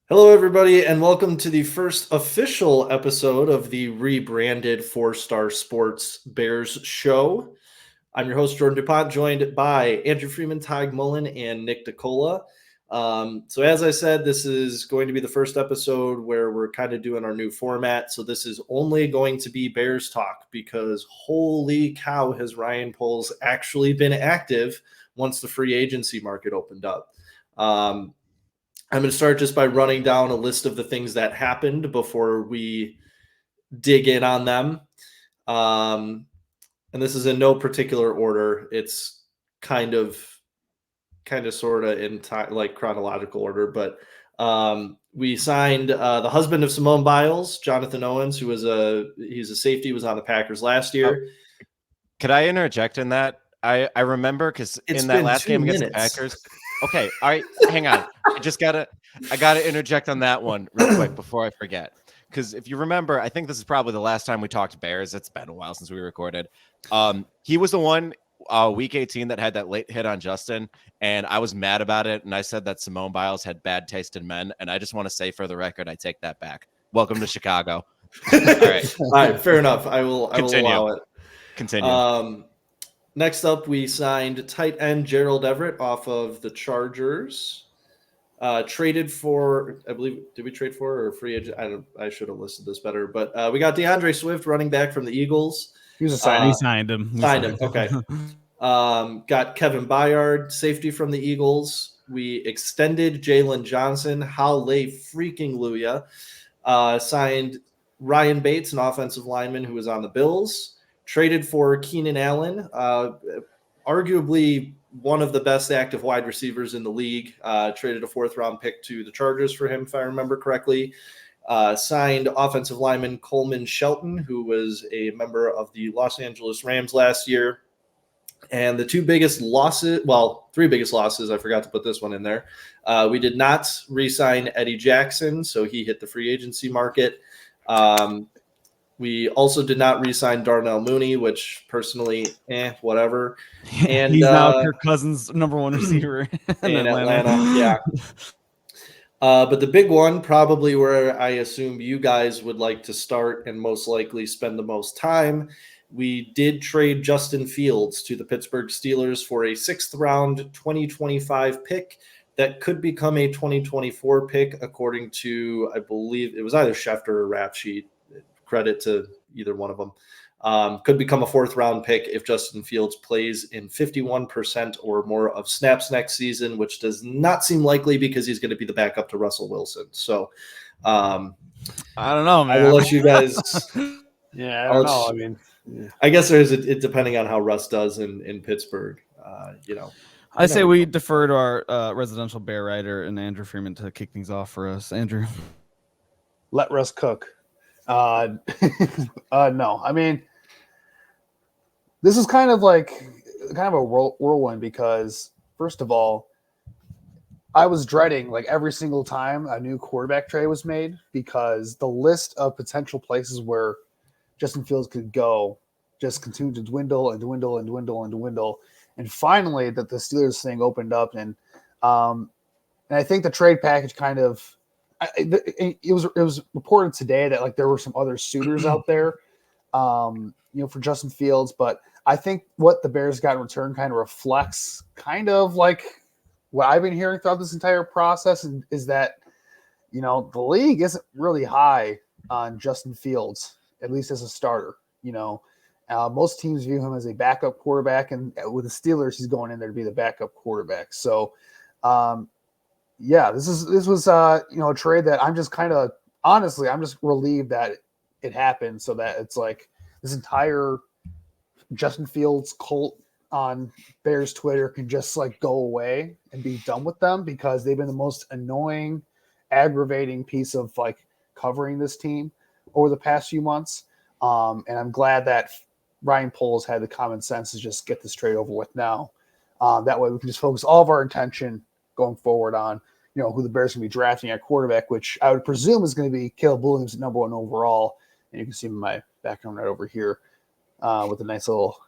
Hello, everybody, and welcome to the first official episode of the rebranded Four Star Sports Bears show. I'm your host, Jordan DuPont, joined by Andrew Freeman, Tig Mullen, and Nick DeCola. So, as I said, this is going to be the first episode where we're kind of doing our new format. So, this is only going to be Bears talk because holy cow, has Ryan Poles actually been active once the free agency market opened up. I'm going to start just by running down a list of the things that happened before we dig in on them. And this is in no particular order. It's kind of sort of in like chronological order, but we signed the husband of Simone Biles, Jonathan Owens, who he's a safety, was on the Packers last year. Could I interject in that? I remember because in that last game against the Packers. Okay, all right, hang on. I gotta interject on that one real quick before I forget. Because if you remember, I think this is probably the last time we talked Bears. It's been a while since we recorded. He was the one week 18 that had that late hit on Justin, and I was mad about it. And I said that Simone Biles had bad taste in men, and I just want to say for the record, I take that back. Welcome to Chicago. All right, fair enough. I will allow it. Continue. Next up, we signed tight end Gerald Everett off of the Chargers. Traded for, I believe, did we trade for or free agent? I should have listed this better, but we got DeAndre Swift, running back from the Eagles. He was a sign. He signed him. Okay. Got Kevin Byard, safety from the Eagles. We extended Jaylon Johnson. Hallelujah. Signed Ryan Bates, an offensive lineman who was on the Bills. Traded for Keenan Allen, arguably one of the best active wide receivers in the league. Traded a fourth-round pick to the Chargers for him, if I remember correctly. Signed offensive lineman Coleman Shelton, who was a member of the Los Angeles Rams last year. And the three biggest losses, I forgot to put this one in there. We did not re-sign Eddie Jackson, so he hit the free agency market. We also did not re-sign Darnell Mooney, which personally, whatever. And he's now Kirk Cousins' number one receiver in Atlanta. Yeah. But the big one, probably where I assume you guys would like to start and most likely spend the most time, we did trade Justin Fields to the Pittsburgh Steelers for a 6th-round 2025 pick that could become a 2024 pick, according to, I believe, it was either Schefter or Rap Sheet. Credit to either one of them. Could become a 4th-round pick if Justin Fields plays in 51% or more of snaps next season, which does not seem likely because he's going to be the backup to Russell Wilson. So I don't know, man. I will let you guys. Yeah, I don't know. I mean, I guess there's it depending on how Russ does in Pittsburgh. I say we defer to our residential bear writer and Andrew Freeman to kick things off for us. Andrew, let Russ cook. No, I mean, this is kind of a whirlwind because, first of all, I was dreading like every single time a new quarterback trade was made because the list of potential places where Justin Fields could go just continued to dwindle and dwindle and dwindle and dwindle. And finally that the Steelers thing opened up. And I think the trade package kind of, it was reported today that like there were some other suitors out there, for Justin Fields. But I think what the Bears got in return kind of reflects kind of like what I've been hearing throughout this entire process is that, the league isn't really high on Justin Fields, at least as a starter. Most teams view him as a backup quarterback, and with the Steelers, he's going in there to be the backup quarterback. So, this was a trade that I'm just kind of honestly, I'm just relieved that it happened so that it's like this entire Justin Fields cult on Bears Twitter can just like go away and be done with them because they've been the most annoying, aggravating piece of like covering this team over the past few months. And I'm glad that Ryan Poles had the common sense to just get this trade over with now. That way we can just focus all of our attention going forward on, who the Bears can be drafting at quarterback, which I would presume is going to be Caleb Williams at number 1 overall. And you can see my background right over here with a nice little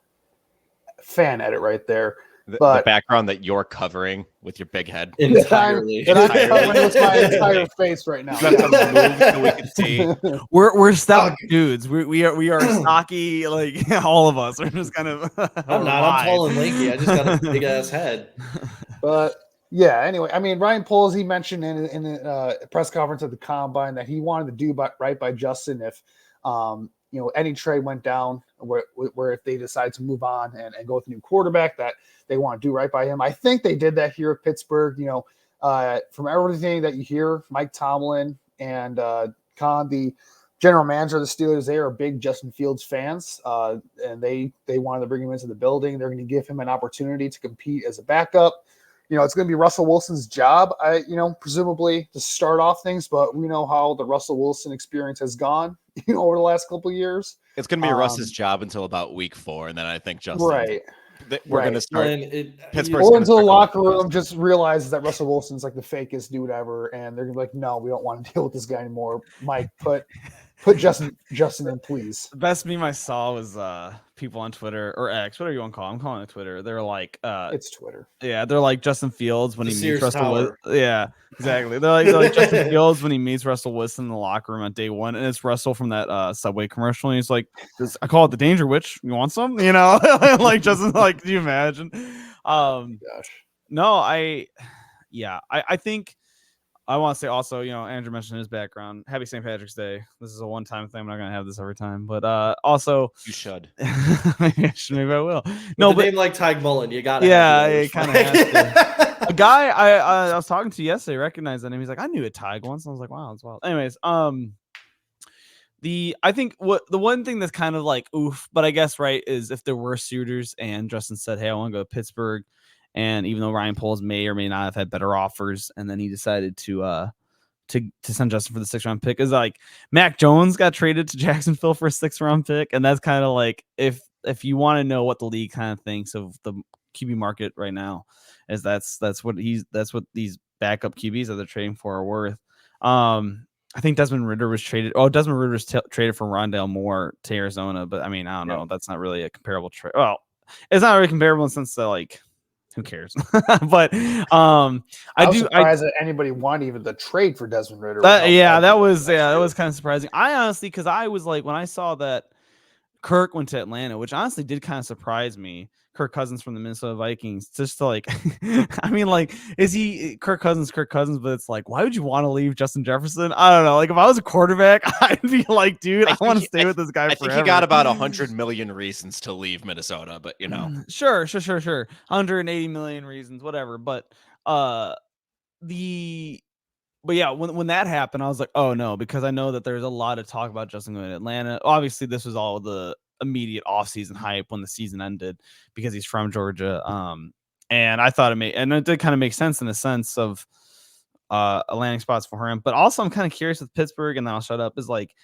fan edit right there. The background that you're covering with your big head entirely. And I'm covering with my entire face right now. You have to move so we can see. We're stout dudes. We are stocky, like all of us. We're just kind of. I'm not. I'm tall and lanky. I just got a big ass head. But yeah, anyway, I mean, Ryan Poles, he mentioned in a press conference at the Combine that he wanted to do right by Justin if any trade went down where if they decide to move on and go with a new quarterback, that they want to do right by him. I think they did that here at Pittsburgh. From everything that you hear, Mike Tomlin and Khan, the general manager of the Steelers, they are big Justin Fields fans, and they wanted to bring him into the building. They're going to give him an opportunity to compete as a backup. It's going to be Russell Wilson's job, presumably to start off things, but we know how the Russell Wilson experience has gone, over the last couple of years. It's going to be Russ's job until about week 4, and then I think Justin. Right. We're going to start. Pittsburgh or until the locker room just realizes that Russell Wilson's like the fakest dude ever, and they're going to be like, no, we don't want to deal with this guy anymore. Mike, put Justin in, please. The best meme I saw was people on Twitter or X, whatever you want to call it. I'm calling it Twitter. They're like, it's Twitter. Yeah, they're like Justin Fields when he meets Russell Wilson. Yeah, exactly. They're like Justin Fields when he meets Russell Wilson in the locker room on day 1, and it's Russell from that Subway commercial. And he's like, I call it the Danger Witch. You want some? Like Justin. Like, can you imagine? Gosh. No, I think. I want to say also, Andrew mentioned his background. Happy St. Patrick's Day. This is a one-time thing. I'm not going to have this every time. But also... You should. Maybe I will. No, but... name like Tyg Mullen, you got it. Yeah, it kind of has to. A guy I was talking to yesterday recognized that name. He's like, I knew a Tyg once. I was like, wow, that's wild. Anyways, I think the one thing that's kind of like, oof, but I guess, right, is if there were suitors and Justin said, hey, I want to go to Pittsburgh. And even though Ryan Poles may or may not have had better offers, and then he decided to send Justin for the 6th round pick, is like Mac Jones got traded to Jacksonville for a 6th round pick, and that's kind of like if you want to know what the league kind of thinks of the QB market right now, is that's what these backup QBs that they're trading for are worth. I think Desmond Ridder was traded. Oh, Desmond Ridder was traded for Rondale Moore to Arizona, but I mean, I don't know. That's not really a comparable trade. Well, it's not really comparable in the sense that like. Who cares? But I was surprised that anybody wanted even the trade for Desmond Ridder. That was kind of surprising. I honestly, because I was like, when I saw that Kirk went to Atlanta, which honestly did kind of surprise me. Kirk Cousins from the Minnesota Vikings, just to like, I mean, like, is he Kirk Cousins? But it's like, why would you want to leave Justin Jefferson? I don't know. Like, if I was a quarterback, I'd be like, dude, I want to stay with this guy forever. I think he got about 100 million reasons to leave Minnesota, but Sure. 180 million reasons, whatever. But yeah, when that happened, I was like, oh no, because I know that there's a lot of talk about Justin going to Atlanta. Obviously, this was all the immediate offseason hype when the season ended because he's from Georgia. And I thought it did kind of make sense in the sense of a landing spots for him. But also I'm kind of curious with Pittsburgh, and then I'll shut up, is like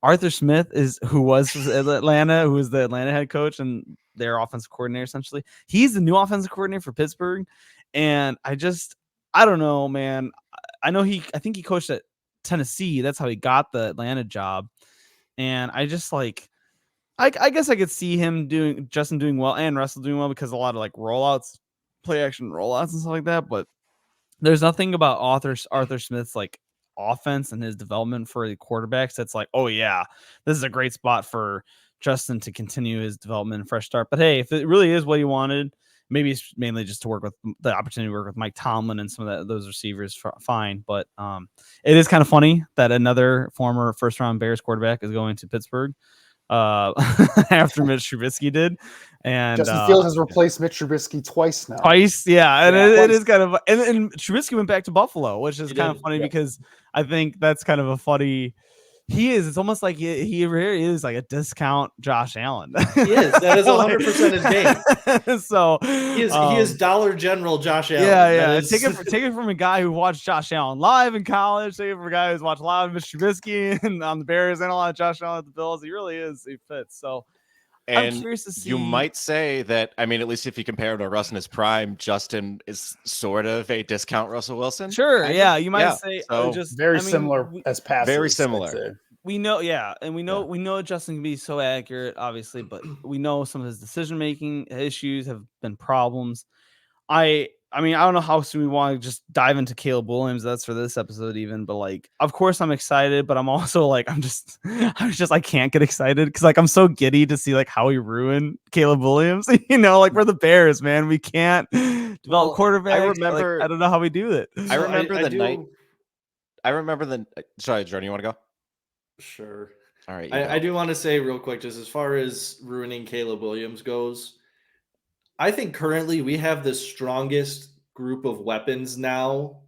Arthur Smith who was Atlanta, who was the Atlanta head coach and their offensive coordinator, essentially. He's the new offensive coordinator for Pittsburgh. And I don't know, man. I think he coached at Tennessee. That's how he got the Atlanta job. And I just like, I guess I could see Justin doing well and Russell doing well because a lot of like rollouts, play action rollouts and stuff like that. But there's nothing about Arthur Smith's like offense and his development for the quarterbacks that's like, oh yeah, this is a great spot for Justin to continue his development and fresh start. But hey, if it really is what he wanted, maybe it's mainly just to work with the opportunity to work with Mike Tomlin and some of those receivers, fine. But it is kind of funny that another former first-round Bears quarterback is going to Pittsburgh after Mitch Trubisky did. And Justin Fields has replaced Mitch Trubisky twice now. Yeah. And it is kind of – and Trubisky went back to Buffalo, which is kind of funny because I think that's kind of a funny – he is. It's almost like he really is like a discount Josh Allen. He is. That is 100% his game. So he is Dollar General Josh Allen. Yeah. Take it from a guy who watched Josh Allen live in college. Take it from a guy who's watched a lot of Mitch Trubisky and on the Bears and a lot of Josh Allen at the Bills. He really is. He fits. So and I'm curious to see. You might say that. I mean, at least if you compare him to Russ in his prime, Justin is sort of a discount Russell Wilson. Sure. Yeah. You might say so just very similar as passes. Very similar. We know, and we know Justin can be so accurate, obviously, but we know some of his decision-making issues have been problems. I mean, I don't know how soon we want to just dive into Caleb Williams. That's for this episode even, but like, of course I'm excited, but I'm also like, I can't get excited because like I'm so giddy to see like how he ruined Caleb Williams. Like we're the Bears, man. We can't develop quarterbacks. I remember. Like, I don't know how we do it. I remember the night. I remember the. Sorry, Jordan, you want to go? Sure. All right. I do want to say real quick, just as far as ruining Caleb Williams goes, I think currently we have the strongest group of weapons now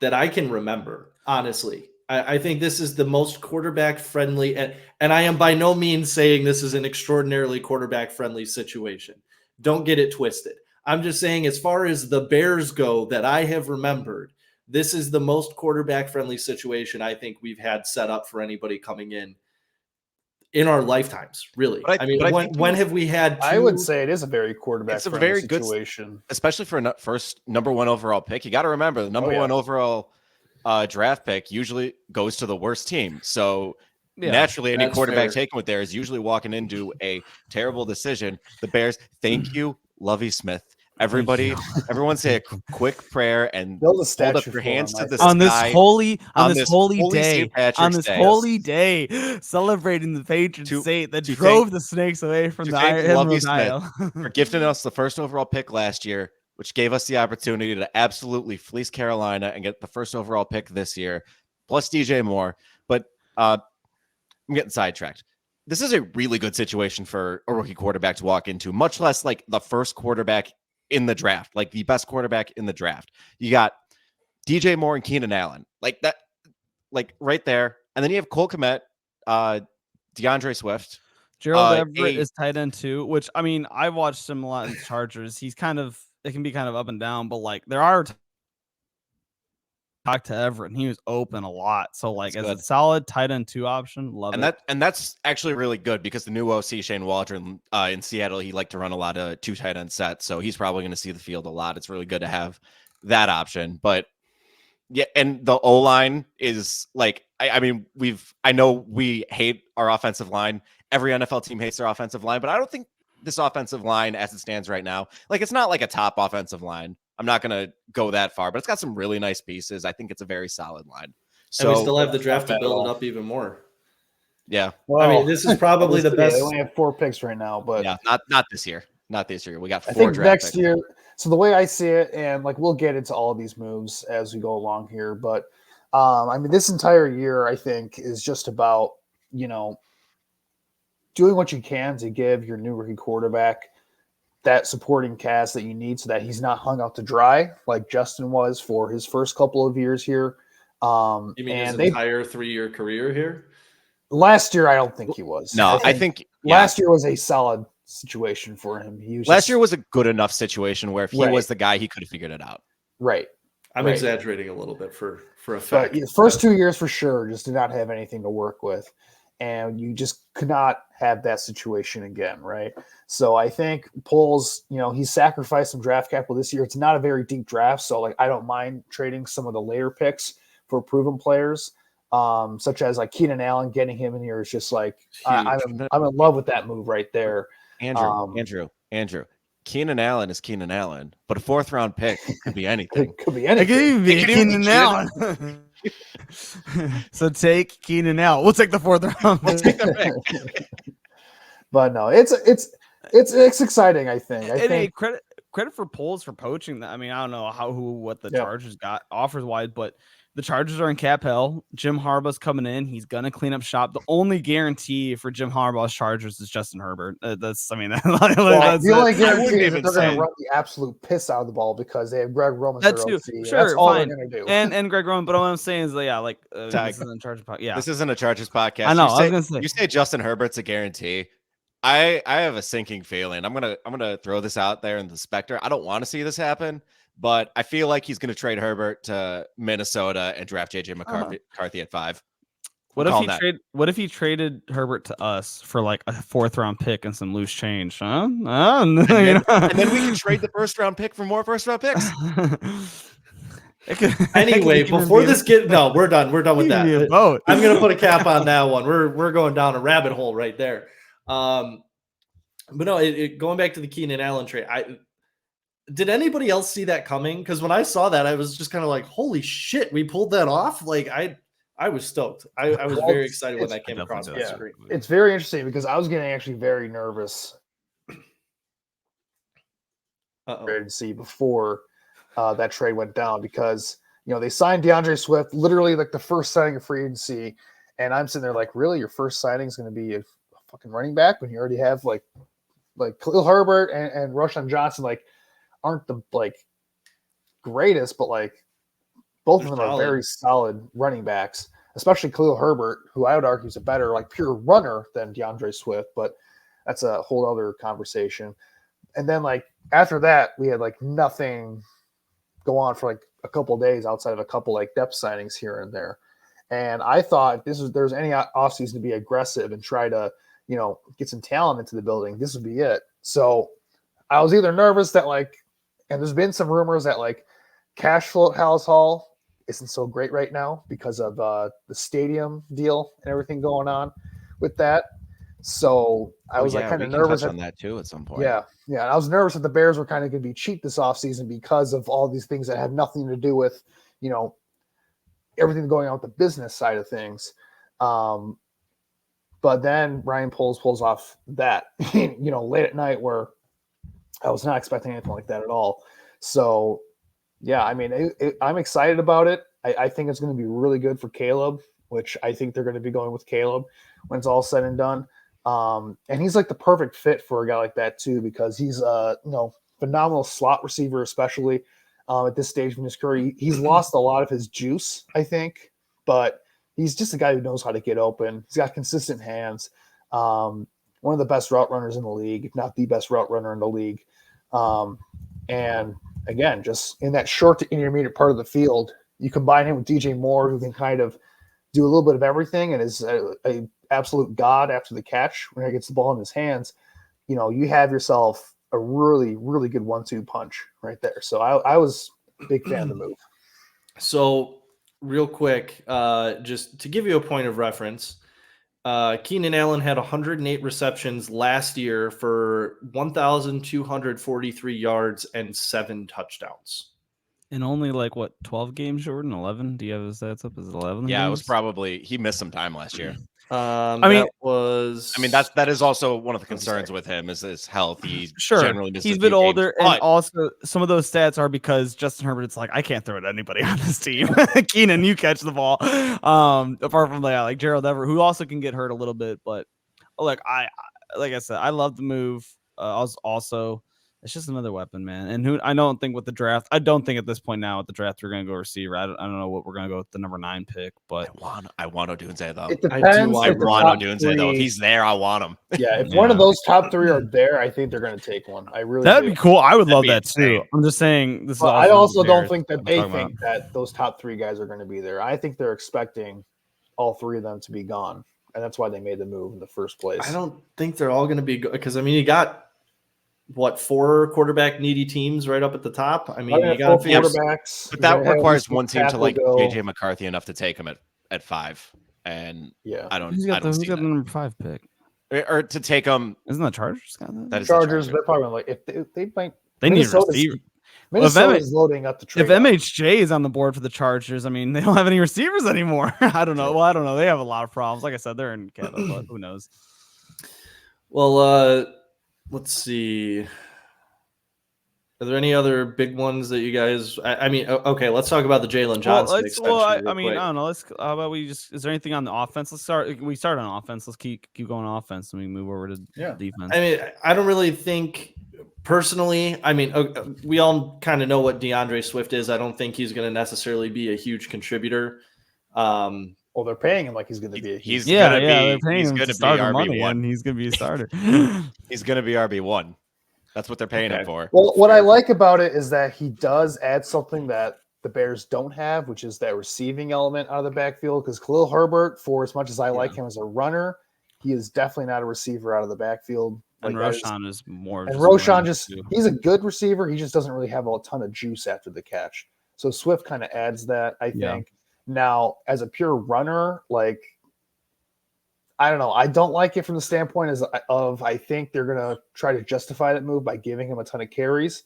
that I can remember, honestly. I think this is the most quarterback friendly, and I am by no means saying this is an extraordinarily quarterback friendly situation. Don't get it twisted. I'm just saying, as far as the Bears go that I have remembered, this is the most quarterback friendly situation I think we've had set up for anybody coming in our lifetimes, really. When have we had I would say it is a very quarterback it's a very situation. Good, especially for a first number 1 overall pick. You got to remember the number 1 overall draft pick usually goes to the worst team. So naturally, any quarterback taken with there is usually walking into a terrible decision. The Bears, thank you, Lovie Smith. Everybody, everyone say a quick prayer and hold up your hands to the sky on this holy day, celebrating the patron saint that drove the Snakes away from the Emerald Isle. For gifting us the first overall pick last year, which gave us the opportunity to absolutely fleece Carolina and get the first overall pick this year, plus DJ Moore. But I'm getting sidetracked. This is a really good situation for a rookie quarterback to walk into, much less like the first quarterback in the draft, like the best quarterback in the draft. You got DJ Moore and Keenan Allen, like that, like right there. And then you have Cole Kmet, DeAndre Swift. Gerald Everett is tight end too, which I mean, I watched him a lot in the Chargers. It can be kind of up and down, but like there are talk to Everett and he was open a lot. So like as a solid tight end 2 option, love it. And that's actually really good because the new OC Shane Waldron in Seattle, he liked to run a lot of 2 tight end sets. So he's probably going to see the field a lot. It's really good to have that option. But yeah, and the O-line is like, I know we hate our offensive line. Every NFL team hates their offensive line, but I don't think this offensive line as it stands right now, like it's not like a top offensive line. I'm not going to go that far, but it's got some really nice pieces. I think it's a very solid line. So and we still have the draft to build it up even more. Yeah. Well, I mean, this is probably the best. They only have 4 picks right now, but yeah, not this year. Not this year. We got 4 I think draft next picks. year. So the way I see it, and like we'll get into all of these moves as we go along here, but I mean, this entire year I think is just about, doing what you can to give your new rookie quarterback that supporting cast that you need so that he's not hung out to dry like Justin was for his first couple of years here. You mean his entire 3-year career here? Last year, I don't think he was. No, I think last year was a solid situation for him. Last year was a good enough situation where if he was the guy, he could have figured it out. Right. I'm exaggerating a little bit for a fact. But the first 2 years for sure just did not have anything to work with. And you just could not have that situation again, right? So I think Poles, he's sacrificed some draft capital this year. It's not a very deep draft, so like I don't mind trading some of the later picks for proven players, such as like Keenan Allen. Getting him in here is just like I'm in love with that move right there. Andrew. Keenan Allen is Keenan Allen, but a 4th round pick could be anything. It could be anything. It could be Keenan Allen. So take Keenan Allen. We'll take the 4th round. We'll take the pick. But no, it's exciting. I think. Hey, credit for Poles for poaching that. I mean, I don't know what the Chargers got offers wise, but the Chargers are in cap hell. Jim Harbaugh's coming in. He's gonna clean up shop. The only guarantee for Jim Harbaugh's Chargers is Justin Herbert. That's the only guarantee is that they're gonna run the absolute piss out of the ball because they have Greg Roman. That's true. Sure, that's all they're gonna do. And Greg Roman. But what I'm saying is, this isn't a Chargers podcast. Yeah, this isn't a Chargers podcast. I know. I was gonna say you say Justin Herbert's a guarantee. I have a sinking feeling. I'm gonna throw this out there in the specter. I don't want to see this happen, but I feel like he's gonna trade Herbert to Minnesota and draft JJ McCarthy at 5. What if he traded Herbert to us for like a 4th round pick and some loose change? Huh? And then we can trade the 1st round pick for more 1st round picks. Anyway, before we're done. We're done with that. I'm gonna put a cap on that one. We're going down a rabbit hole right there. But no, going back to the Keenan Allen trade, Did anybody else see that coming? Because when I saw that, I was just kind of like, "Holy shit, we pulled that off!" Like I was stoked. I was very excited when that came across my screen. It's very interesting because I was getting actually very nervous. To see before that trade went down because they signed DeAndre Swift literally like the first signing of free agency, and I'm sitting there like, really, your first signing is going to be a fucking running back when you already have like Khalil Herbert and Jaylon Johnson aren't the greatest, but both of them are very solid running backs, especially Khalil Herbert, who I would argue is a better pure runner than DeAndre Swift, but that's a whole other conversation. And then after that, we had nothing go on for a couple of days outside of a couple depth signings here and there. And I thought if there's any offseason to be aggressive and try to, get some talent into the building, this would be it. So I was either nervous that and there's been some rumors that cash flow at Hallis Hall isn't so great right now because of the stadium deal and everything going on with that. So I was kind of nervous on that too at some point. Yeah. I was nervous that the Bears were kind of going to be cheap this offseason because of all these things that had nothing to do with, everything going on with the business side of things. But then Ryan pulls off that, late at night where I was not expecting anything like that at all. So, yeah, I mean, I'm excited about it. I think it's going to be really good for Caleb, which I think they're going to be going with Caleb when it's all said and done. And he's the perfect fit for a guy like that too, because he's phenomenal slot receiver, especially at this stage in his career. He's lost a lot of his juice, I think, but he's just a guy who knows how to get open. He's got consistent hands. One of the best route runners in the league, if not the best route runner in the league. And again, just in that short to intermediate part of the field, you combine him with DJ Moore, who can kind of do a little bit of everything and is a absolute god after the catch when he gets the ball in his hands. You have yourself a really, really good 1-2 punch right there. So I was a big fan of the move. So real quick, just to give you a point of reference, Keenan Allen had 108 receptions last year for 1,243 yards and 7 touchdowns. In only 12 games, Jordan? 11? Do you have his stats up? Is it 11? Yeah, games? It was probably he missed some time last year. That is also one of the concerns with him is his health. He generally misses he's a bit older, and also some of those stats are because Justin Herbert. It's I can't throw it to anybody on this team. Keenan, you catch the ball. Apart from Gerald Everett, who also can get hurt a little bit, but like I said, I love the move. It's just another weapon, man. And I don't think with the draft, I don't think at this point now with the draft we're gonna go receiver. I don't know what we're gonna go with the number 9 pick, but I want Odunze though. It depends. I want Odunze though. If he's there, I want him. Yeah, if one of those top 3 are there, I think they're gonna take one. I really that'd be cool. I would love that insane. too. I'm just saying this. I also don't think that they think that those top 3 guys are going to be there. I think they're expecting all 3 of them to be gone, and that's why they made the move in the first place. I don't think they're all going to be because you got 4 quarterback needy teams right up at the top. You got quarterbacks, but that requires one team to JJ McCarthy enough to take him at 5. And I don't. Who's got the number 5 pick? Or to take them. Isn't the Chargers got that? That is Chargers. They're probably if they might. They need a receiver. Minnesota's loading up the trade. If MHJ is on the board for the Chargers, they don't have any receivers anymore. I don't know. Well, I don't know. They have a lot of problems. Like I said, they're in Canada, but who knows? Well, let's see. Are there any other big ones that you guys? Okay, let's talk about the Jaylon Johnson extension. I don't know. How about we just? Is there anything on the offense? Let's start. We start on offense. Let's keep going offense, and we move over to defense. I don't really think personally. We all kind of know what DeAndre Swift is. I don't think he's going to necessarily be a huge contributor. Well, they're paying him like he's going to be. They're paying him to start RB1. He's going to be a starter. He's going to be RB1. That's what they're paying him for. Well, what I like about it is that he does add something that the Bears don't have, which is that receiving element out of the backfield. Because Khalil Herbert, for as much as I like him as a runner, he is definitely not a receiver out of the backfield. And Roshan is more. And Roshan he's a good receiver. He just doesn't really have a ton of juice after the catch. So Swift kind of adds that, I think. Yeah. Now, as a pure runner, I don't know. I don't like it from the standpoint of I think they're going to try to justify that move by giving him a ton of carries.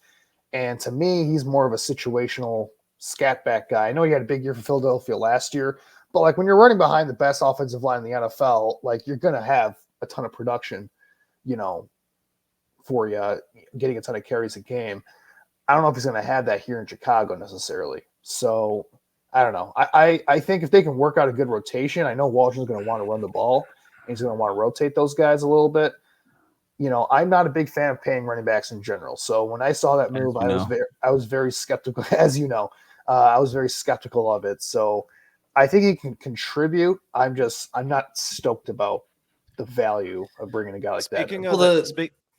And to me, he's more of a situational scat back guy. I know he had a big year for Philadelphia last year, but like when you're running behind the best offensive line in the NFL, like you're going to have a ton of production, for you, getting a ton of carries a game. I don't know if he's going to have that here in Chicago necessarily. So I don't know. I think if they can work out a good rotation, I know Waldron's going to want to run the ball and he's going to want to rotate those guys a little bit. I'm not a big fan of paying running backs in general. So when I saw that move, I was very skeptical, as you know. I was very skeptical of it. So I think he can contribute. I'm not stoked about the value of bringing a guy like that.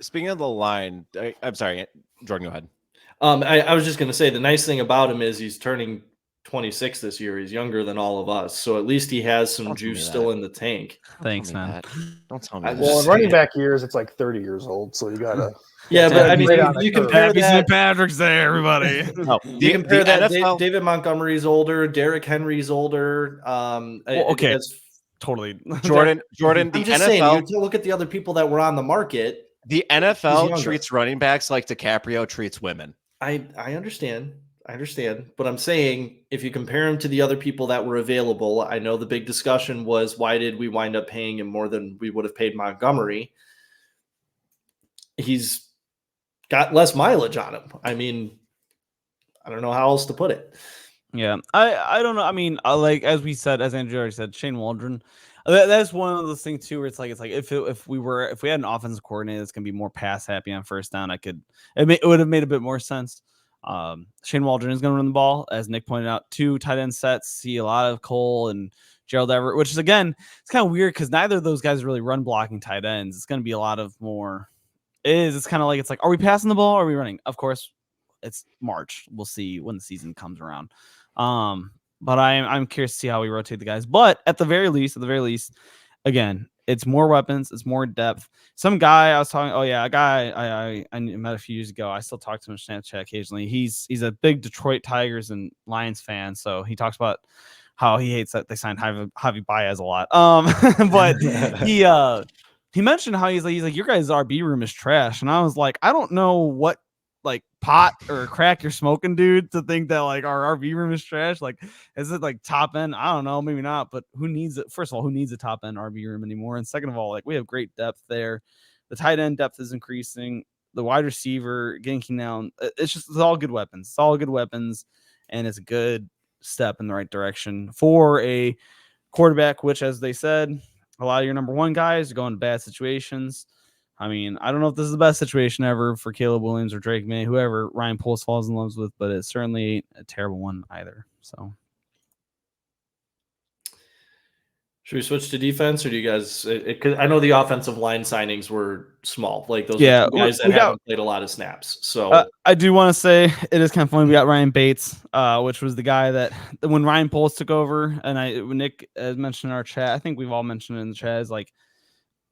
Speaking of the line, I'm sorry, Jordan, go ahead. I was just going to say the nice thing about him is he's turning 26 this year. He's younger than all of us, so at least he has some juice still in the tank. Thanks, man. Don't tell me that. Well, in running back years, it's like 30 years old, so you gotta. Yeah, but I mean, you compare that. St. Patrick's Day, everybody. You compare that. David Montgomery's older. Derrick Henry's older. Okay, totally. Jordan. I'm just saying. You look at the other people that were on the market. The NFL treats running backs like DiCaprio treats women. I understand. But I'm saying if you compare him to the other people that were available, I know the big discussion was why did we wind up paying him more than we would have paid Montgomery? He's got less mileage on him. I mean, I don't know how else to put it. Yeah, I don't know. I mean, like as we said, as Andrew already said, Shane Waldron. That's one of those things too, where it's like if we had an offensive coordinator that's gonna be more pass happy on first down, it would have made a bit more sense. Shane Waldron is gonna run the ball, as Nick pointed out. 2 tight end sets, see a lot of Cole and Gerald Everett, which is again, it's kind of weird because neither of those guys really run blocking tight ends. It's gonna be a lot of more. It's kind of like it's like, are we passing the ball? Or are we running? Of course, it's March. We'll see when the season comes around. But I'm curious to see how we rotate the guys. But at the very least, again, it's more weapons, it's more depth. Some guy I was talking, a guy I met a few years ago. I still talk to him on Snapchat occasionally. He's a big Detroit Tigers and Lions fan, so he talks about how he hates that they signed Javi Baez a lot. But he mentioned how he's like your guys' RB room is trash, and I was like, I don't know what like pot or crack you're smoking, dude, to think that like our RV room is trash. Like, is it like top end? I don't know, maybe not, but who needs it? First of all, who needs a top end RV room anymore? And second of all, like we have great depth there. The tight end depth is increasing. The wide receiver getting Keenan Allen. It's all good weapons. It's all good weapons, and it's a good step in the right direction for a quarterback, which, as they said, a lot of your number one guys are going to bad situations. I mean, I don't know if this is the best situation ever for Caleb Williams or Drake May, whoever Ryan Poles falls in love with, but it's certainly ain't a terrible one either. So, should we switch to defense, or do you guys? Cause I know the offensive line signings were small, like those guys that haven't played a lot of snaps. So I do want to say it is kind of funny. We got Ryan Bates, which was the guy that when Ryan Poles took over, and Nick has mentioned in our chat. I think we've all mentioned it in the chat. Is like.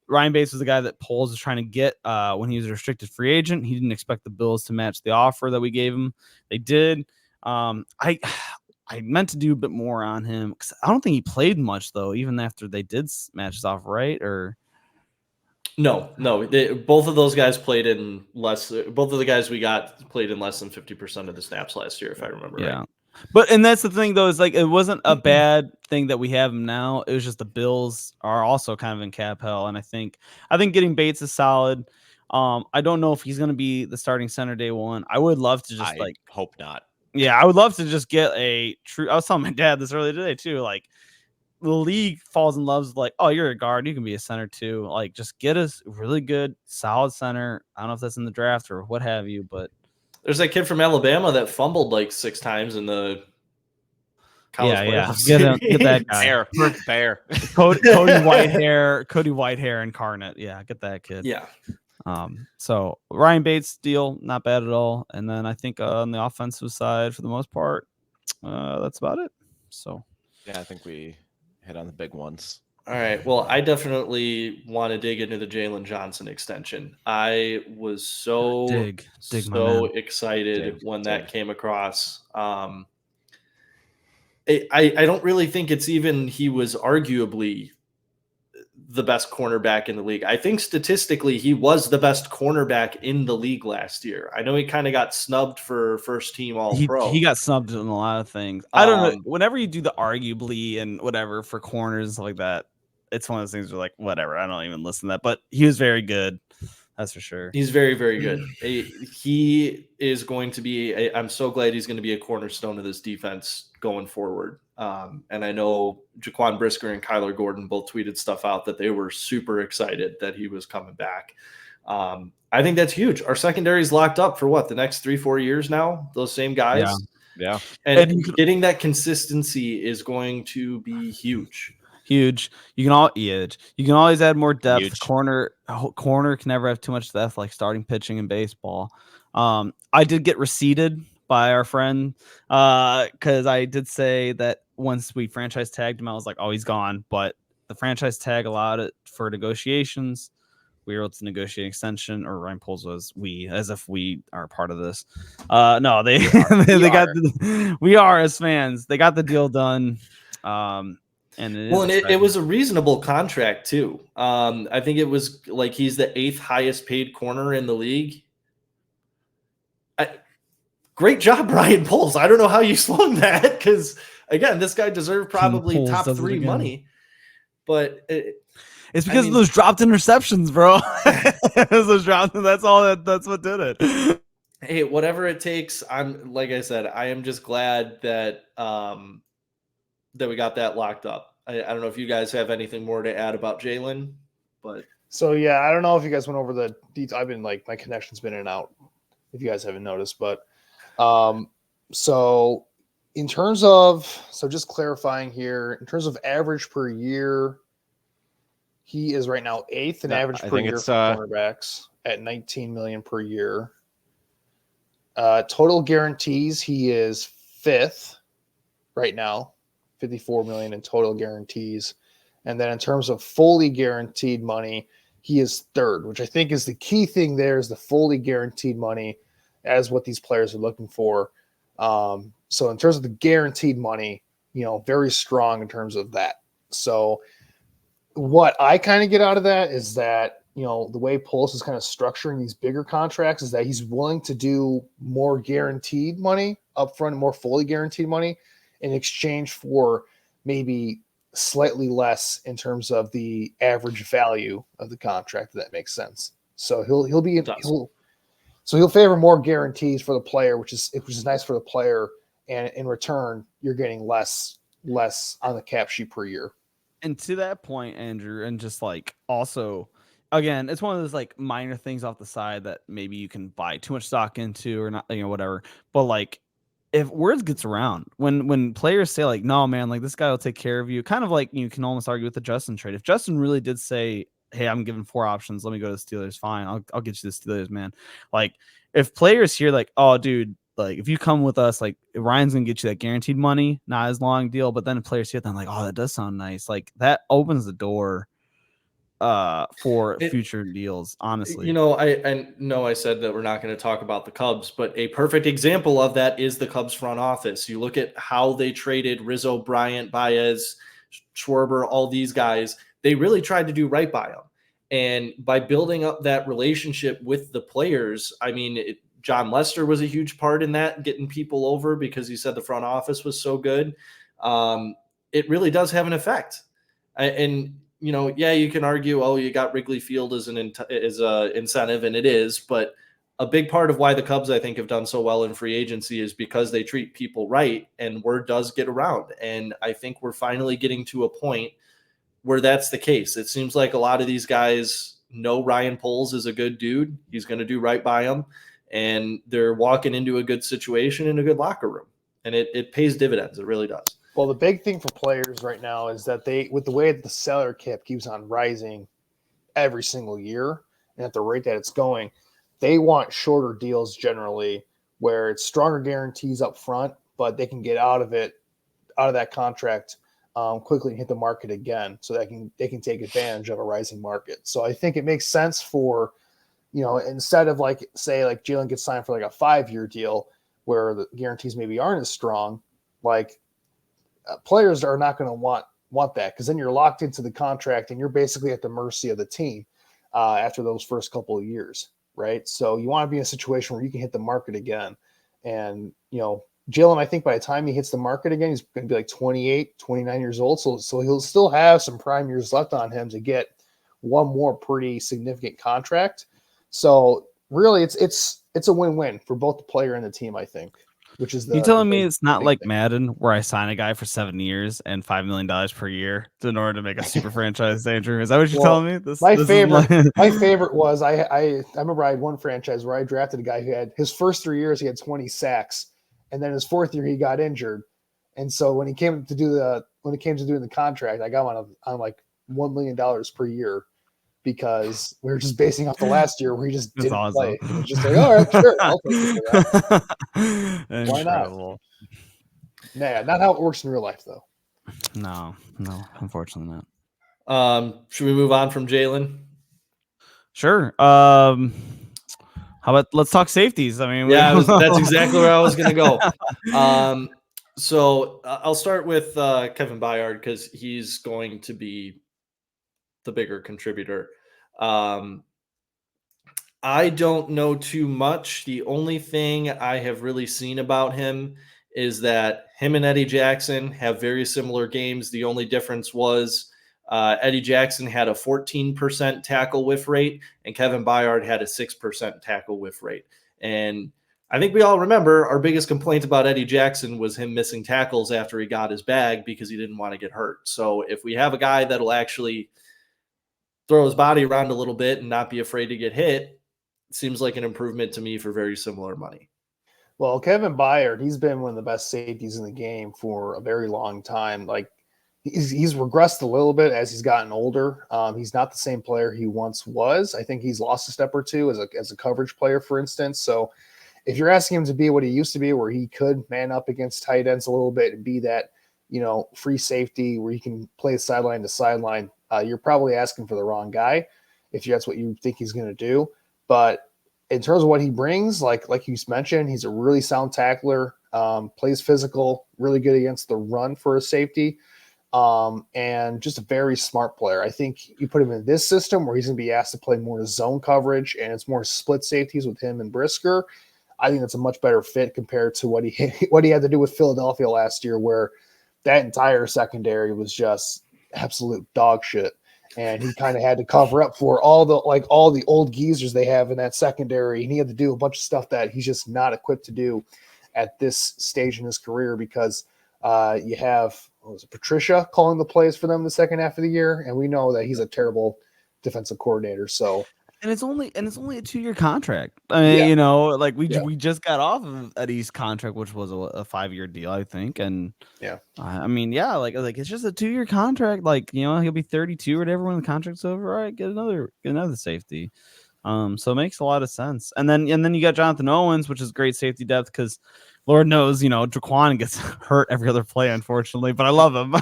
Ryan Bates was the guy that Poles was trying to get when he was a restricted free agent. He didn't expect the Bills to match the offer that we gave him. They did. I meant to do a bit more on him because I don't think he played much though, even after they did match his offer, right? Or no, both of those guys played in less. Both of the guys we got played in less than 50% of the snaps last year, if I remember right. But and that's the thing though, is like it wasn't a bad thing that we have him now. It was just the Bills are also kind of in cap hell, and I think getting Bates is solid. I don't know if he's going to be the starting center day one. I would love to just hope not. Yeah, I would love to just get a true. I was telling my dad this earlier today too. Like the league falls in love with like, oh, you're a guard, you can be a center too. Like just get us really good, solid center. I don't know if that's in the draft or what have you, but. There's that kid from Alabama that fumbled like 6 times in the college playoffs. Get that guy. Fair. Cody Whitehair incarnate. Yeah, get that kid. Yeah. So Ryan Bates deal, not bad at all. And then I think on the offensive side, for the most part, that's about it. So yeah, I think we hit on the big ones. All right. Well, I definitely want to dig into the Jaylon Johnson extension. I was so excited when that came across. I don't really think it's even he was arguably the best cornerback in the league. I think statistically he was the best cornerback in the league last year. I know he kind of got snubbed for first team All-Pro. He got snubbed in a lot of things. I don't know. Whenever you do the arguably and whatever for corners and stuff like that, it's one of those things where like, whatever, I don't even listen to that. But he was very good. That's for sure. He's very, very good. He is going to be I'm so glad he's going to be a cornerstone of this defense going forward. And I know Jaquan Brisker and Kyler Gordon both tweeted stuff out that they were super excited that he was coming back. I think that's huge. Our secondary is locked up for the next 3-4 years now, those same guys. Yeah. And getting that consistency is going to be huge. Huge. You can always add more depth. Huge. Corner can never have too much depth, like starting pitching in baseball. I did get receded by our friend because I did say that once we franchise tagged him, I was like, oh, he's gone. But the franchise tag allowed it for negotiations. We were able to negotiate an extension, or Ryan Poles was as if we are part of this. No, we are as fans. They got the deal done. It was a reasonable contract too. I think it was like he's the 8th highest paid corner in the league. Great job, Ryan Poles. I don't know how you swung that because again, this guy deserved probably top 3 money, but it's because of those dropped interceptions, bro. That's what did it. Hey, whatever it takes. Like I said, I am just glad that that we got that locked up. I don't know if you guys have anything more to add about Jaylon, but so yeah, I don't know if you guys went over the details. I've been my connection's been in and out. If you guys haven't noticed, but so in terms of just clarifying here, in terms of average per year, he is right now 8th in average per year for cornerbacks at $19 million per year. Total guarantees, he is 5th right now. $54 million in total guarantees. And then in terms of fully guaranteed money, he is 3rd, which I think is the key thing there is the fully guaranteed money as what these players are looking for. So in terms of the guaranteed money, very strong in terms of that. So what I kind of get out of that is that, the way Pulse is kind of structuring these bigger contracts is that he's willing to do more guaranteed money upfront, more fully guaranteed money in exchange for maybe slightly less in terms of the average value of the contract. If that makes sense. So he'll favor more guarantees for the player, which is nice for the player. And in return, you're getting less on the cap sheet per year. And to that point, Andrew, and just like also, again, it's one of those like minor things off the side that maybe you can buy too much stock into or not, whatever. But like, if words gets around, when players say like, no, man, like this guy will take care of you, kind of like you can almost argue with the Justin trade. If Justin really did say, hey, I'm given 4 options, let me go to the Steelers, fine, I'll get you the Steelers, man. Like if players hear like, oh, dude, like if you come with us, like Ryan's gonna get you that guaranteed money, not as long deal, but then if players hear that, like, oh, that does sound nice. Like that opens the door for future deals, honestly. I know I said that we're not going to talk about the Cubs, but a perfect example of that is the Cubs front office. You look at how they traded Rizzo, Bryant, Baez, Schwarber, all these guys. They really tried to do right by them. And by building up that relationship with the players, John Lester was a huge part in that, getting people over because he said the front office was so good. It really does have an effect. You can argue, oh, you got Wrigley Field as an incentive, and it is. But a big part of why the Cubs, I think, have done so well in free agency is because they treat people right, and word does get around. And I think we're finally getting to a point where that's the case. It seems like a lot of these guys know Ryan Poles is a good dude. He's going to do right by them, and they're walking into a good situation in a good locker room. And it pays dividends. It really does. Well, the big thing for players right now is that with the way that the salary cap keeps on rising every single year and at the rate that it's going, they want shorter deals generally where it's stronger guarantees up front, but they can get out of that contract quickly and hit the market again so that they can take advantage of a rising market. So I think it makes sense for, instead of say Jaylon gets signed for like a 5-year deal where the guarantees maybe aren't as strong, players are not going to want want that, because then you're locked into the contract and you're basically at the mercy of the team after those first couple of years, right? So you want to be in a situation where you can hit the market again. And, Jaylon, I think by the time he hits the market again, he's going to be like 28, 29 years old. So he'll still have some prime years left on him to get one more pretty significant contract. So really, it's a win-win for both the player and the team, I think. Which is you telling me it's not like Madden where I sign a guy for 7 years and $5 million per year in order to make a super franchise, Andrew? Is that what you're telling me? My favorite was I remember I had one franchise where I drafted a guy who had his first 3 years he had 20 sacks, and then his fourth year he got injured, and so when it came to doing the contract, I got him on like $1 million per year. Because we were just basing off the last year where he just didn't play. It was just like, all right, sure, I'll take it for that. Why not? Nah, not how it works in real life, though. No, unfortunately not. Should we move on from Jaylon? Sure. How about let's talk safeties? I mean, that's exactly where I was going to go. So I'll start with Kevin Byard because he's going to be the bigger contributor. I don't know too much. The only thing I have really seen about him is that him and Eddie Jackson have very similar games. The only difference was Eddie Jackson had a 14% tackle whiff rate and Kevin Byard had a 6% tackle whiff rate. And I think we all remember our biggest complaint about Eddie Jackson was him missing tackles after he got his bag because he didn't want to get hurt. So if we have a guy that'll actually throw his body around a little bit and not be afraid to get hit, it seems like an improvement to me for very similar money. Well, Kevin Byard, he's been one of the best safeties in the game for a very long time. Like he's regressed a little bit as he's gotten older. He's not the same player he once was. I think he's lost a step or two as a coverage player, for instance. So if you're asking him to be what he used to be, where he could man up against tight ends a little bit and be that, free safety where you can play sideline to sideline, you're probably asking for the wrong guy if that's what you think he's going to do. But in terms of what he brings, like you mentioned, he's a really sound tackler, plays physical, really good against the run for a safety, and just a very smart player. I think you put him in this system where he's going to be asked to play more zone coverage and it's more split safeties with him and Brisker. I think that's a much better fit compared to what he had to do with Philadelphia last year, where that entire secondary was just absolute dog shit. And he kind of had to cover up for all the old geezers they have in that secondary. And he had to do a bunch of stuff that he's just not equipped to do at this stage in his career because you have Patricia calling the plays for them in the second half of the year. And we know that he's a terrible defensive coordinator. So, And it's only a 2-year contract. I mean, we just got off of Eddie's contract, which was a 5-year deal, I think. And it's just a 2-year contract. He'll be 32 or whatever when the contract's over. All right, get another safety. So it makes a lot of sense. And then you got Jonathan Owens, which is great safety depth because Lord knows, Jaquan gets hurt every other play, unfortunately, but I love him. But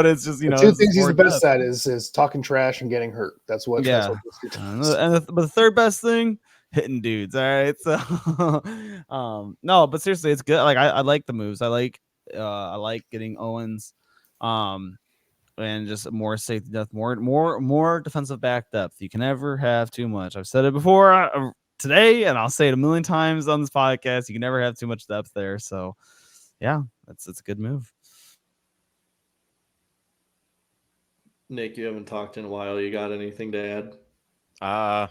it's just, the two things he's the best at is talking trash and getting hurt. That's what. Yeah. But the third best thing, hitting dudes. All right. So, no, but seriously, it's good. I like the moves. I like getting Owens, and just more safety depth, more defensive back depth. You can never have too much. I've said it before today, and I'll say it a million times on this podcast. You can never have too much depth there. So, yeah, it's a good move. Nick, you haven't talked in a while. You got anything to add?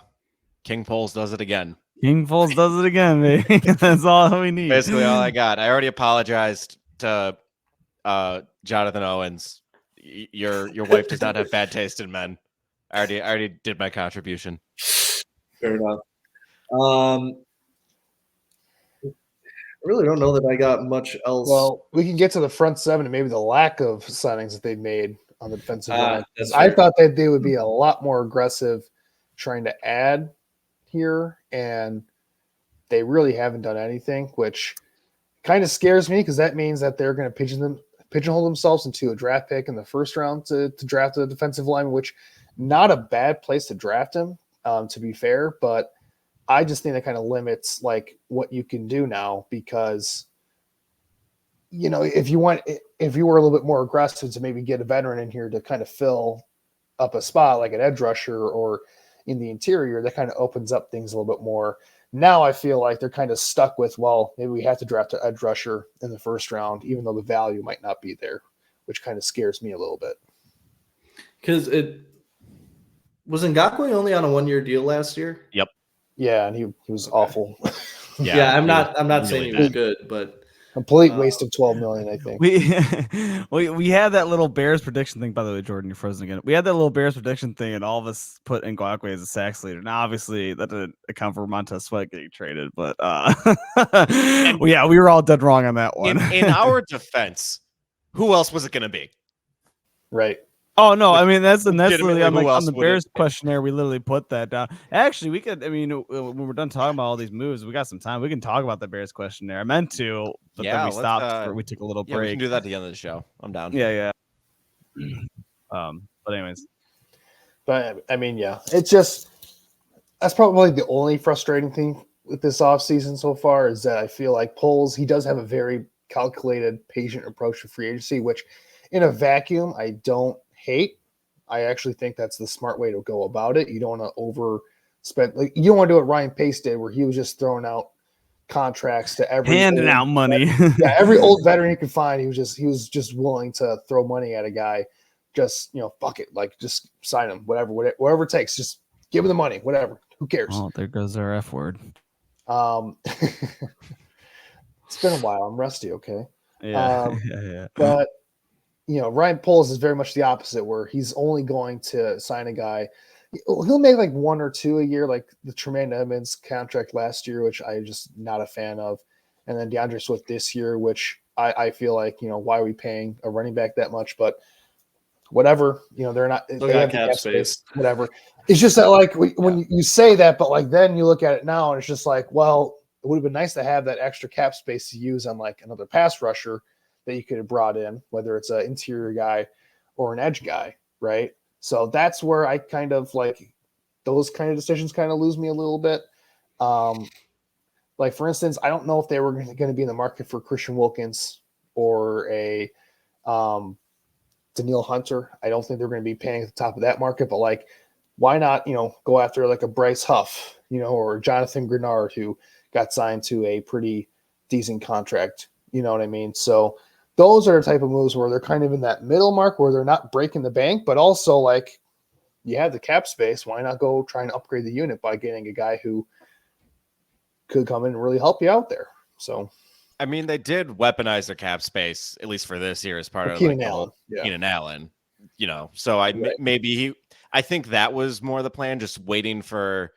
King Poles does it again. King Poles does it again, baby. That's all we need. Basically all I got. I already apologized to Jonathan Owens. Your wife does not have bad taste in men. I already did my contribution. Fair enough. I really don't know that I got much else. Well, we can get to the front seven and maybe the lack of signings that they made on the defensive line. I thought that they would be a lot more aggressive trying to add here, and they really haven't done anything, which kind of scares me because that means that they're going to pigeonhole themselves into a draft pick in the first round to draft a defensive lineman, which not a bad place to draft him, to be fair, but I just think that kind of limits what you can do now because if you were a little bit more aggressive to maybe get a veteran in here to kind of fill up a spot like an edge rusher or in the interior, that kind of opens up things a little bit more. Now I feel like they're kind of stuck with, well, maybe we have to draft an edge rusher in the first round, even though the value might not be there, which kind of scares me a little bit. Because was Ngakoue only on a 1-year deal last year? Yep. Yeah, and he was awful. Yeah, I'm not really saying he was good, but complete waste of $12 million, I think. We had that little Bears prediction thing. By the way, Jordan, you're frozen again. We had that little Bears prediction thing, and all of us put Ngakoue as a sacks leader. Now, obviously, that didn't account for Montez Sweat getting traded, but we were all dead wrong on that one. In our defense, who else was it going to be? Right. Oh no! I mean that's literally on the Bears questionnaire. We literally put that down. Actually, we could. I mean, when we're done talking about all these moves, we got some time. We can talk about the Bears questionnaire. I meant to, but then we stopped. We took a little break. We can do that at the end of the show. I'm down. Yeah. But anyways, but I mean, yeah, it's just that's probably the only frustrating thing with this offseason so far is that I feel like Poles, he does have a very calculated, patient approach to free agency, which in a vacuum I don't hate. I actually think that's the smart way to go about it. You don't want to overspend. Like, you don't want to do what Ryan Pace did, where he was just throwing out contracts to every handing out money. Every old veteran he could find, he was just willing to throw money at a guy. Just fuck it, like just sign him, whatever it takes. Just give him the money, whatever. Who cares? Oh, there goes our F word. It's been a while. I'm rusty. Okay. Yeah. But Ryan Poles is very much the opposite, where he's only going to sign a guy. He'll make like 1 or 2 a year, like the Tremaine Edmonds contract last year, which I'm just not a fan of. And then DeAndre Swift this year, which I feel like, why are we paying a running back that much? But whatever, they're not, they have cap space, whatever. It's just that like when you say that, but like then you look at it now and it's just like, well, it would have been nice to have that extra cap space to use on like another pass rusher that you could have brought in, whether it's an interior guy or an edge guy, right? So that's where I kind of like those kind of decisions kind of lose me a little bit. Like for instance, I don't know if they were going to be in the market for Christian Wilkins or a Danielle Hunter. I don't think they're going to be paying at the top of that market, but like, why not, go after like a Bryce Huff, or Jonathan Grenard, who got signed to a pretty decent contract. You know what I mean? So those are the type of moves where they're kind of in that middle mark where they're not breaking the bank, but also like you have the cap space. Why not go try and upgrade the unit by getting a guy who could come in and really help you out there? So, I mean, they did weaponize their cap space, at least for this year, as part of Keenan Allen. Keenan Allen, so I think that was more the plan, just waiting for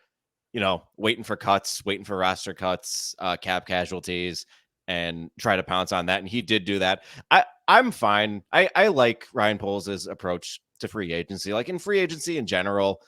cuts, waiting for roster cuts, cap casualties, and try to pounce on that. And he did do that. I'm fine. I like Ryan Poles' approach to free agency. Like in free agency in general,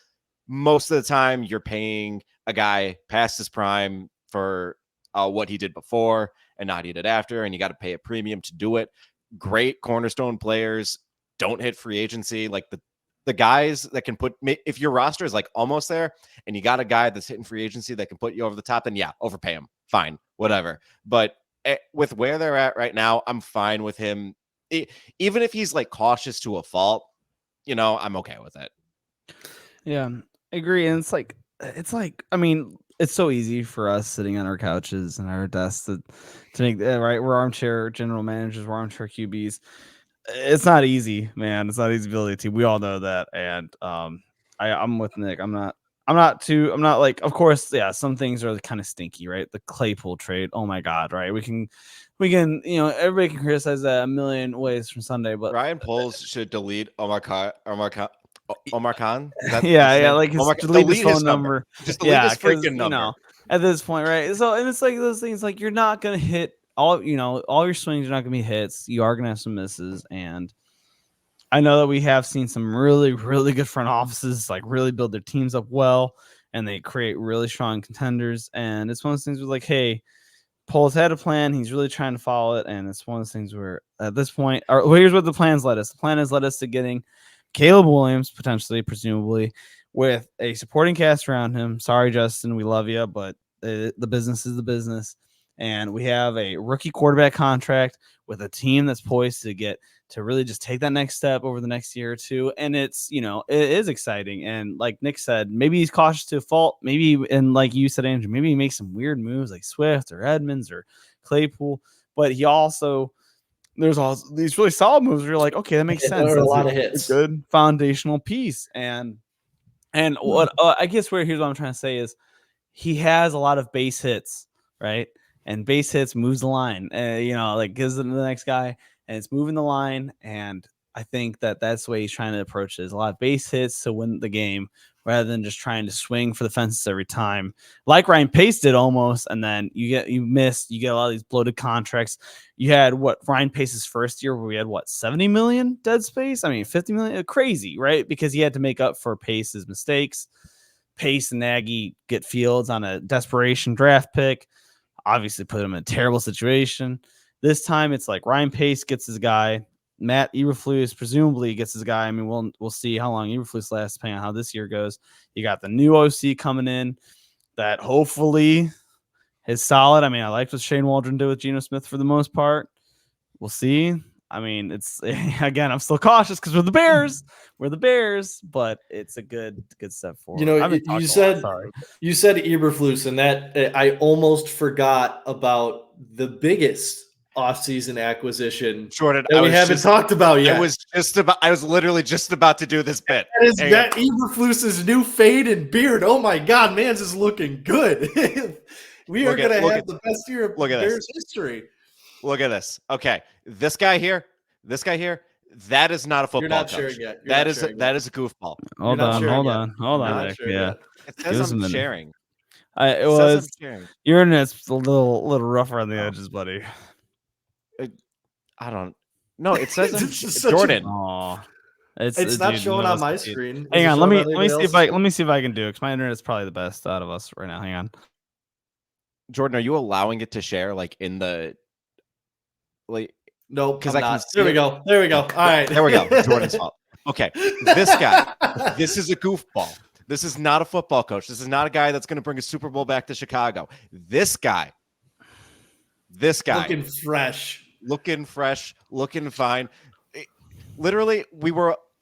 most of the time you're paying a guy past his prime for what he did before and not he did after, and you got to pay a premium to do it. Great cornerstone players don't hit free agency. Like the guys that can if your roster is like almost there and you got a guy that's hitting free agency that can put you over the top, then yeah, overpay him. Fine, whatever. But with where they're at right now, I'm fine with him. Even if he's like cautious to a fault, I'm okay with it. Yeah, I agree. And it's like, I mean, it's so easy for us sitting on our couches and our desks to make right. We're armchair general managers, we're armchair QBs. It's not easy, man. It's not easy to build a team. We all know that. And I'm with Nick. I'm not like, of course, yeah, some things are kind of stinky, right? The Claypool trade. Oh my God, right? We can, everybody can criticize that a million ways from Sunday, but Ryan Poles should delete Omar Khan. Yeah, like delete his phone number. Just delete his freaking number. At this point, right? So, and it's like those things, like you're not gonna hit all your swings are not gonna be hits. You are gonna have some misses, and I know that we have seen some really, really good front offices like really build their teams up well, and they create really strong contenders. And it's one of those things where like, hey, Poles had a plan. He's really trying to follow it, and it's one of those things where at this point, here's what the plan's led us. The plan has led us to getting Caleb Williams, potentially, presumably, with a supporting cast around him. Sorry, Justin, we love you, but the business is the business. and we have a rookie quarterback contract with a team that's poised to really just take that next step over the next year or two. And it's, it is exciting. And like Nick said, maybe he's cautious to a fault. Maybe, and like you said, Andrew, maybe he makes some weird moves like Swift or Edmonds or Claypool, but he also, there's all these really solid moves where you're like, okay, that makes sense. There are a lot of hits. A good foundational piece. And what I guess here's what I'm trying to say is he has a lot of base hits, right? And base hits moves the line, like gives it to the next guy, and it's moving the line. And I think that's the way he's trying to approach it. Is a lot of base hits to win the game rather than just trying to swing for the fences every time, like Ryan Pace did almost. And then you get a lot of these bloated contracts. You had Ryan Pace's first year where we had 70 million dead space. I mean, 50 million, crazy, right? Because he had to make up for Pace's mistakes. Pace and Nagy get Fields on a desperation draft pick, obviously put him in a terrible situation. This time it's like Ryan Pace gets his guy. Matt Eberflus presumably gets his guy. I mean, we'll see how long Eberflus lasts, depending on how this year goes. You got the new OC coming in that hopefully is solid. I mean, I liked what Shane Waldron did with Geno Smith for the most part. We'll see. I mean, it's again, I'm still cautious because we're the Bears, but it's a good step forward. You said Eberflus, and that I almost forgot about the biggest offseason acquisition Jordan, that we haven't talked about yet. I was literally just about to do this bit. That is Matt Eberflus's new fade and beard. Oh my God, man's is looking good. We are going to have the best year of Bears history. Look at this. Okay, this guy here, that is not a football. You're not coach. Sharing yet. That is a goofball. Hold on. Yeah, it says I'm sharing. Your internet's a little rougher on the edges, buddy. I don't know. It says Jordan. It's not showing on my screen. Hang on, let me see if I can do it, because my internet's probably the best out of us right now. Hang on. Jordan, are you allowing it to share in the no, because I can. There we go. All right, there we go. Jordan's fault. Okay, this guy. This is a goofball. This is not a football coach. This is not a guy that's going to bring a Super Bowl back to Chicago. This guy. Looking fresh, looking fine. Literally,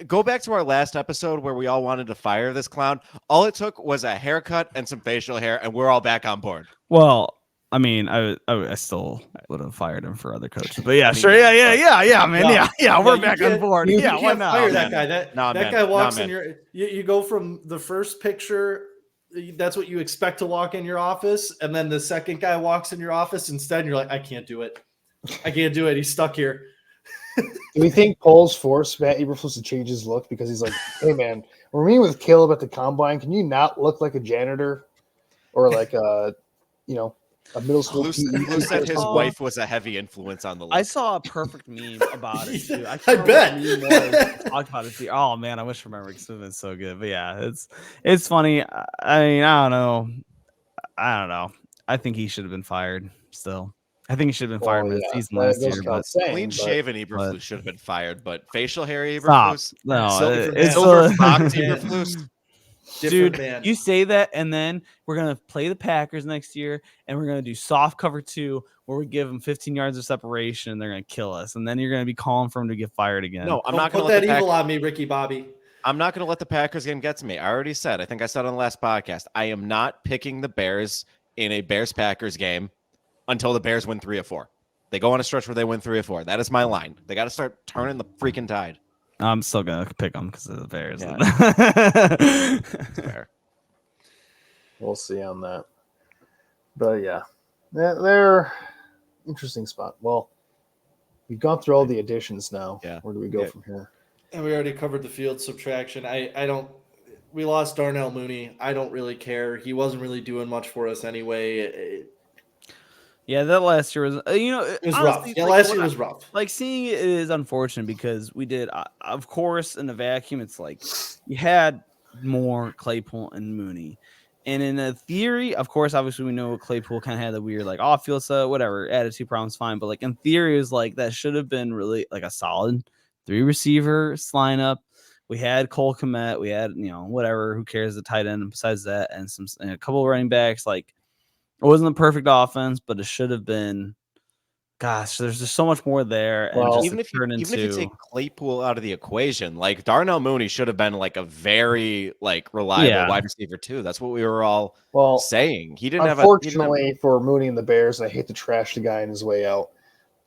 go back to our last episode where we all wanted to fire this clown. All it took was a haircut and some facial hair, and we're all back on board. Well, I mean, I still would have fired him for other coaches, but yeah, sure, yeah, man, yeah, we're back on board. Yeah, why not? Fire that guy. That guy walks in your. You go from the first picture. That's what you expect to walk in your office, and then the second guy walks in your office instead, and you're like, I can't do it. He's stuck here. Do we think polls force Matt Eberflus to change his look because he's like, hey man, we're meeting with Caleb at the combine. Can you not look like a janitor or like a middle school? Who said his wife was a heavy influence on the look? I saw a perfect meme about it too. I bet. Talk about it. Oh man, I wish I remember because it's been so good. But yeah, it's funny. I mean, I don't know. I think he should have been fired still. I think he should have been fired mid-season last year. But clean-shaven Eberflus should have been fired, but facial hair Eberflus? No, it's silver-foxed Eberflus? Dude, you say that, and then we're going to play the Packers next year, and we're going to do soft cover 2, where we give them 15 yards of separation, and they're going to kill us. And then you're going to be calling for him to get fired again. No, I'm not going to put that evil on me, Ricky Bobby. I'm not going to let the Packers game get to me. I already said, I think I said on the last podcast, I am not picking the Bears in a Bears-Packers game until the Bears win 3 of 4. They go on a stretch where they win 3 of 4. That is my line. They got to start turning the freaking tide. I'm still going to pick them because of the Bears. Yeah. Fair. We'll see on that. But yeah, they're interesting spot. Well, we've gone through all the additions now. Yeah. Where do we go from here? And we already covered the field subtraction. We lost Darnell Mooney. I don't really care. He wasn't really doing much for us anyway. Yeah, that last year was, it was rough. Yeah, last year was rough. Like, seeing it is unfortunate because we did, of course, in a vacuum, it's like you had more Claypool and Mooney. And in a theory, of course, obviously we know Claypool kind of had the weird, like, off-field stuff, whatever, attitude problems, fine. But, like, in theory, it was like that should have been really, like, a solid 3-receiver lineup. We had Cole Kmet. We had, whatever, who cares, the tight end. And besides that, and a couple of running backs, like, wasn't the perfect offense, but it should have been. Gosh, there's just so much more there. And Well, just even if you take Claypool out of the equation, like Darnell Mooney should have been like a very like reliable wide receiver too. That's what we were all saying. He didn't unfortunately for Mooney and the Bears, I hate to trash the guy on his way out,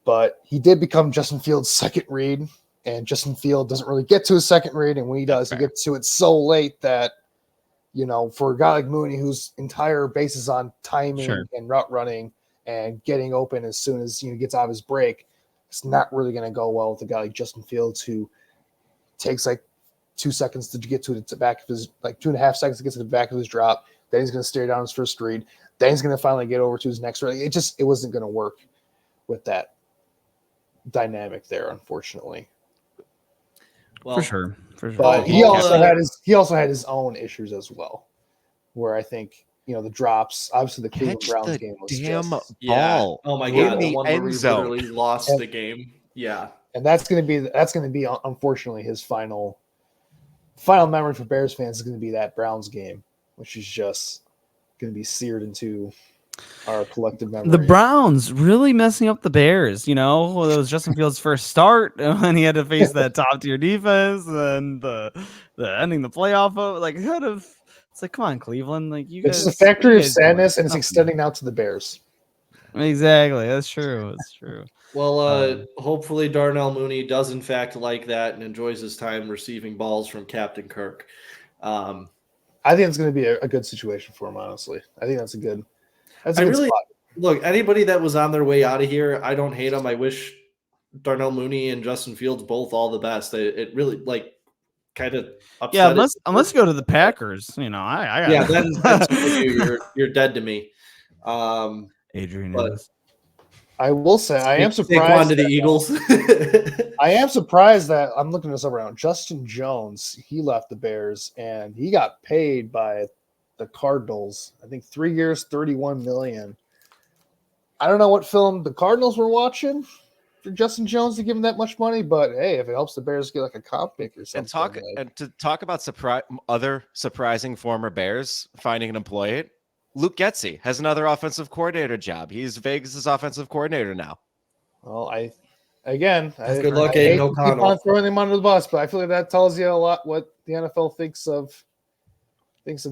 but he did become Justin Fields' second read, and Justin Field doesn't really get to his second read, and when he does, he gets to it so late that, you know, for a guy like Mooney whose entire base is on timing and route running and getting open as soon as he gets out of his break, it's not really going to go well with a guy like Justin Fields, who takes like 2 seconds to get to the back of his, like 2.5 seconds to get to the back of his drop. Then he's going to stare down his first read. Then he's going to finally get over to his next read. It wasn't going to work with that dynamic there, unfortunately. Well, for sure. But he also had his own issues as well, where I think, you know, the drops, obviously the Cleveland Browns game was ball. Oh my god, the one where we literally lost the game. Yeah. And that's going to be unfortunately his final memory for Bears fans is going to be that Browns game, which is just going to be seared into our collective memory. The Browns really messing up the Bears, you know. Well, it was Justin Fields' first start, and he had to face that top tier defense, and the ending the playoff. Like, could have. It's like, come on, Cleveland. Like, you guys. It's a factory of sadness, and it's extending out to the Bears. Exactly. That's true. That's true. Well, hopefully Darnell Mooney does in fact like that and enjoys his time receiving balls from Captain Kirk. I think it's going to be a good situation for him, honestly. I think that's a good spot. Look, anybody that was on their way out of here, I don't hate them. I wish Darnell Mooney and Justin Fields both all the best. It really, like, kind of upset. Yeah, unless you go to the Packers, you know, I then that's you're dead to me. Adrian is. I will say I am surprised to the Eagles. I am surprised that I'm looking this up right now. Justin Jones, he left the Bears and he got paid by the Cardinals. I think 3 years, $31 million. I don't know what film the Cardinals were watching for Justin Jones to give him that much money, but hey, if it helps the Bears get like a comp pick or something. And to talk about other surprising former Bears finding an employee, Luke Getsy has another offensive coordinator job. He's Vegas' offensive coordinator now. Well, good luck, Aiden O'Connell. Keep on throwing him under the bus, but I feel like that tells you a lot what the NFL thinks of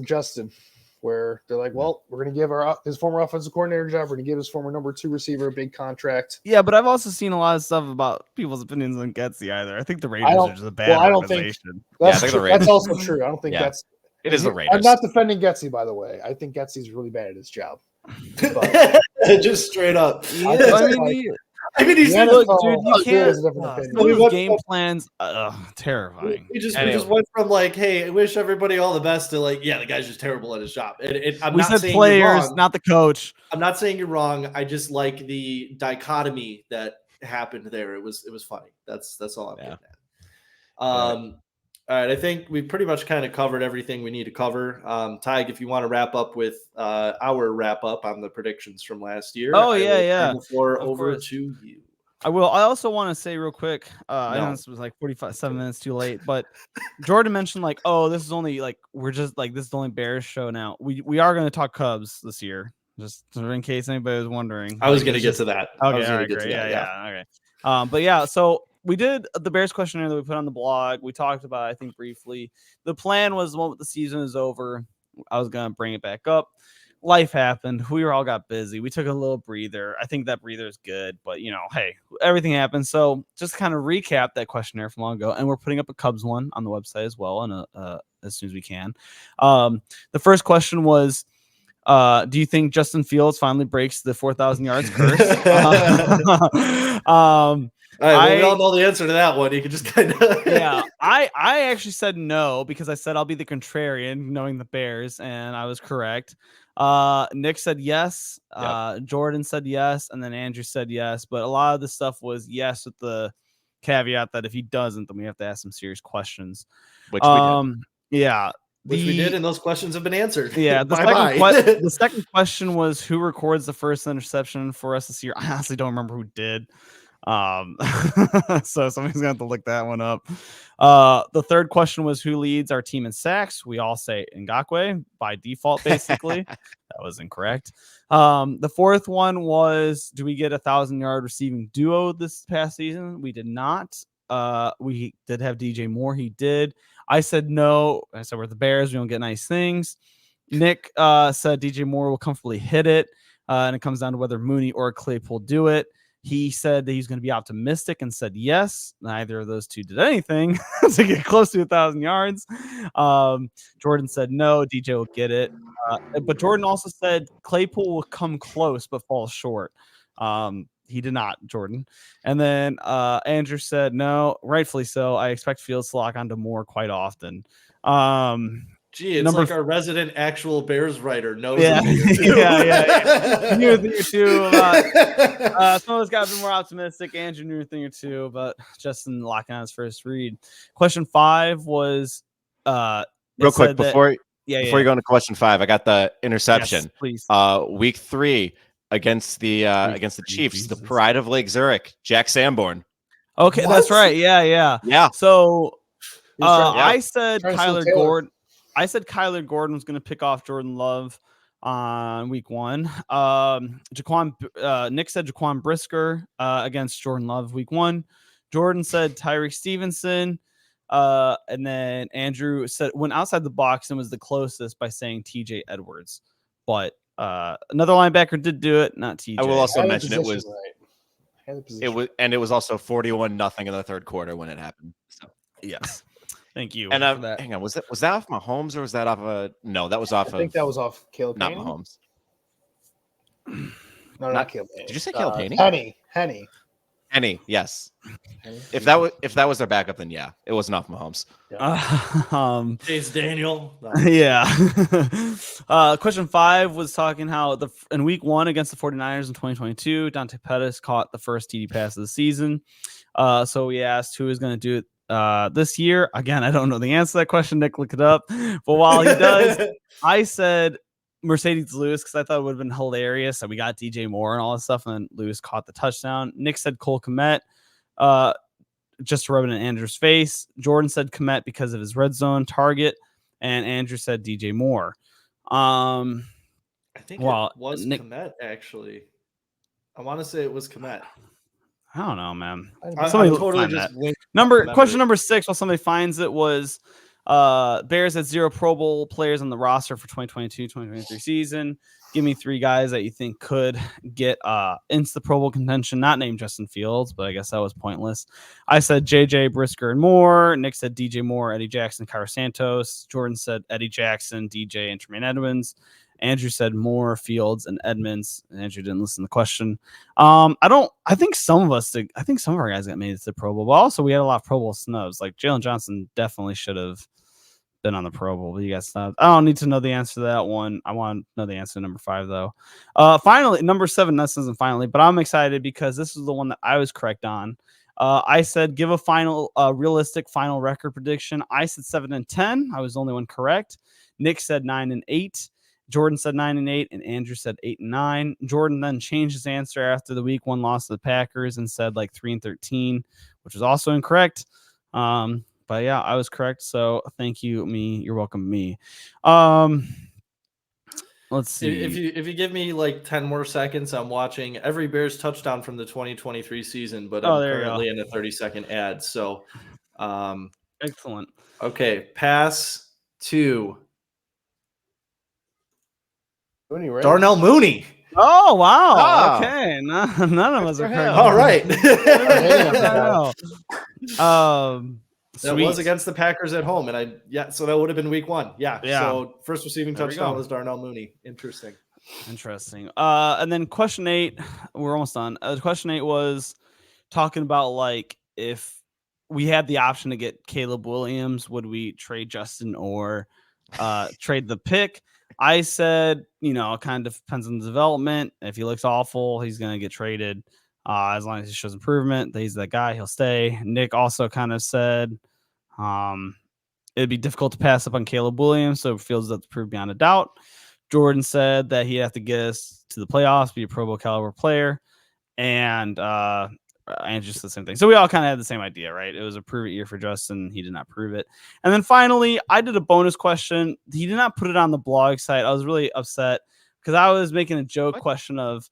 Justin, where they're like, well, we're going to give his former offensive coordinator job. We're going to give his former number 2 receiver a big contract. Yeah, but I've also seen a lot of stuff about people's opinions on Getsy either. I think the Raiders are just a bad organization. That's also true. I don't think that's. It is the Raiders. I'm not defending Getsy, by the way. I think Getsy's really bad at his job. Just straight up. He's look, dude, you can't game plans. Terrifying. We just went from like, hey, I wish everybody all the best to like, yeah, the guy's just terrible at his job. We said players, not the coach. I'm not saying you're wrong. I just like the dichotomy that happened there. It was funny. That's all I'm getting at. All right, I think we pretty much kind of covered everything we need to cover. Tig, if you want to wrap up with our wrap up on the predictions from last year. Oh, yeah. Turn the floor over to you. I will. I also want to say real quick, I know this was like 7 minutes too late, but Jordan mentioned like, oh, this is only like, we're just like, this is the only Bears show now. We are going to talk Cubs this year, just in case anybody was wondering. I was going to get to that. Okay, all right, great. Yeah. Okay. But yeah, so we did the Bears questionnaire that we put on the blog. We talked about, I think, briefly. The plan was the moment the season is over, I was going to bring it back up. Life happened. We all got busy. We took a little breather. I think that breather is good, but you know, hey, everything happens. So just kind of recap that questionnaire from long ago, and we're putting up a Cubs one on the website as well, and as soon as we can. The first question was, do you think Justin Fields finally breaks the 4,000 yards curse? All right, we all know the answer to that one. You can just kind of I actually said no because I said I'll be the contrarian, knowing the Bears, and I was correct. Nick said yes. Jordan said yes, and then Andrew said yes. But a lot of the stuff was yes, with the caveat that if he doesn't, then we have to ask some serious questions. Which we did. Yeah. Which we did, and those questions have been answered. Yeah. The second question was who records the first interception for us this year. I honestly don't remember who did. So somebody's gonna have to look that one up. The third question was who leads our team in sacks. We all say Ngakoue by default, basically. That was incorrect. The fourth one was, do we get 1,000-yard receiving duo this past season? We did not. We did have DJ Moore. He did. I said no. I said we're the Bears. We don't get nice things. Nick said DJ Moore will comfortably hit it. And it comes down to whether Mooney or Claypool do it. He said that he's going to be optimistic and said yes. Neither of those two did anything to get close to 1,000 yards. Jordan said no, DJ will get it. But Jordan also said Claypool will come close but fall short. He did not, Jordan. And then Andrew said no, rightfully so. I expect Fields to lock onto Moore quite often. Gee, it's like our resident actual Bears writer knows. Yeah, yeah. Knew a thing or two about some of us got a bit more optimistic. Andrew knew a thing or two, but Justin locking on his first read. Question 5 was real quick before you go into question 5. I got the interception. Yes, please. Week 3 against the Chiefs, the pride of Lake Zurich, Jack Sanborn. Okay, that's right. Yeah. So I said Kyler Gordon. I said Kyler Gordon was going to pick off Jordan Love on week 1. Nick said Jaquan Brisker against Jordan Love week 1. Jordan said Tyreek Stevenson. And then Andrew said went outside the box and was the closest by saying TJ Edwards. But another linebacker did do it, not TJ. I will also mention it was also 41-0 in the third quarter when it happened. So yes. Thank you. And hang on, was that off Mahomes or was that off of no? That was off. I think that was off Caleb. Not Mahomes. No, not Caleb. Did you say Caleb Haney? Henny, yes. Henny? If that was their backup, then yeah, it wasn't off Mahomes. Chase Daniel. No. Yeah. Question 5 was talking how in week 1 against the 49ers in 2022, Dante Pettis caught the first TD pass of the season. So we asked who is going to do it this year. Again, I don't know the answer to that question. Nick, look it up. But while he does, I said Mercedes Lewis because I thought it would have been hilarious that we got DJ Moore and all that stuff, and then Lewis caught the touchdown. Nick said Cole Kmet, just to rub it in Andrew's face. Jordan said Kmet because of his red zone target, and Andrew said DJ Moore. I think it was Kmet, actually. I want to say it was Kmet. I don't know, man. Somebody totally just question number 6, while somebody finds it, was Bears had 0 Pro Bowl players on the roster for 2022-2023 season. Give me 3 guys that you think could get into the Pro Bowl contention, not named Justin Fields, but I guess that was pointless. I said JJ, Brisker, and Moore. Nick said DJ Moore, Eddie Jackson, Kyra Santos. Jordan said Eddie Jackson, DJ, and Tremaine Edmonds. Andrew said Moore, Fields, and Edmonds. Andrew didn't listen to the question. I think some of our guys got made it to the Pro Bowl, but also we had a lot of Pro Bowl snubs. Like Jaylon Johnson definitely should have been on the Pro Bowl, but you got snubbed. I don't need to know the answer to that one. I want to know the answer to number 5, though. Finally, number 7, this isn't finally, but I'm excited because this is the one that I was correct on. I said give a realistic final record prediction. I said 7-10. I was the only one correct. Nick said 9-8. Jordan said 9-8, and Andrew said 8-9. Jordan then changed his answer after the week 1 loss to the Packers and said like 3-13, which was also incorrect. But yeah, I was correct. So thank you, me. You're welcome, me. Let's see. If you give me like 10 more seconds, I'm watching every Bears touchdown from the 2023 season, but I'm currently in a 30-second ad. So, excellent. Okay, pass to Mooney, right? Darnell Mooney. Oh, wow. Okay. None of us are correct. All right. That was against the Packers at home. And so that would have been week 1. Yeah. Yeah. So first receiving touchdown was Darnell Mooney. Interesting. And then question 8, we're almost done. Question 8 was talking about like if we had the option to get Caleb Williams, would we trade Justin or trade the pick? I said, it kind of depends on the development. If he looks awful, he's going to get traded. As long as he shows improvement, he's that guy, he'll stay. Nick also kind of said it'd be difficult to pass up on Caleb Williams, so Fields has to prove beyond a doubt. Jordan said that he'd have to get us to the playoffs, be a Pro Bowl caliber player. And Andrew said the same thing. So we all kind of had the same idea, right? It was a prove it year for Justin. He did not prove it. And then finally, I did a bonus question. He did not put it on the blog site. I was really upset because I was making a joke question of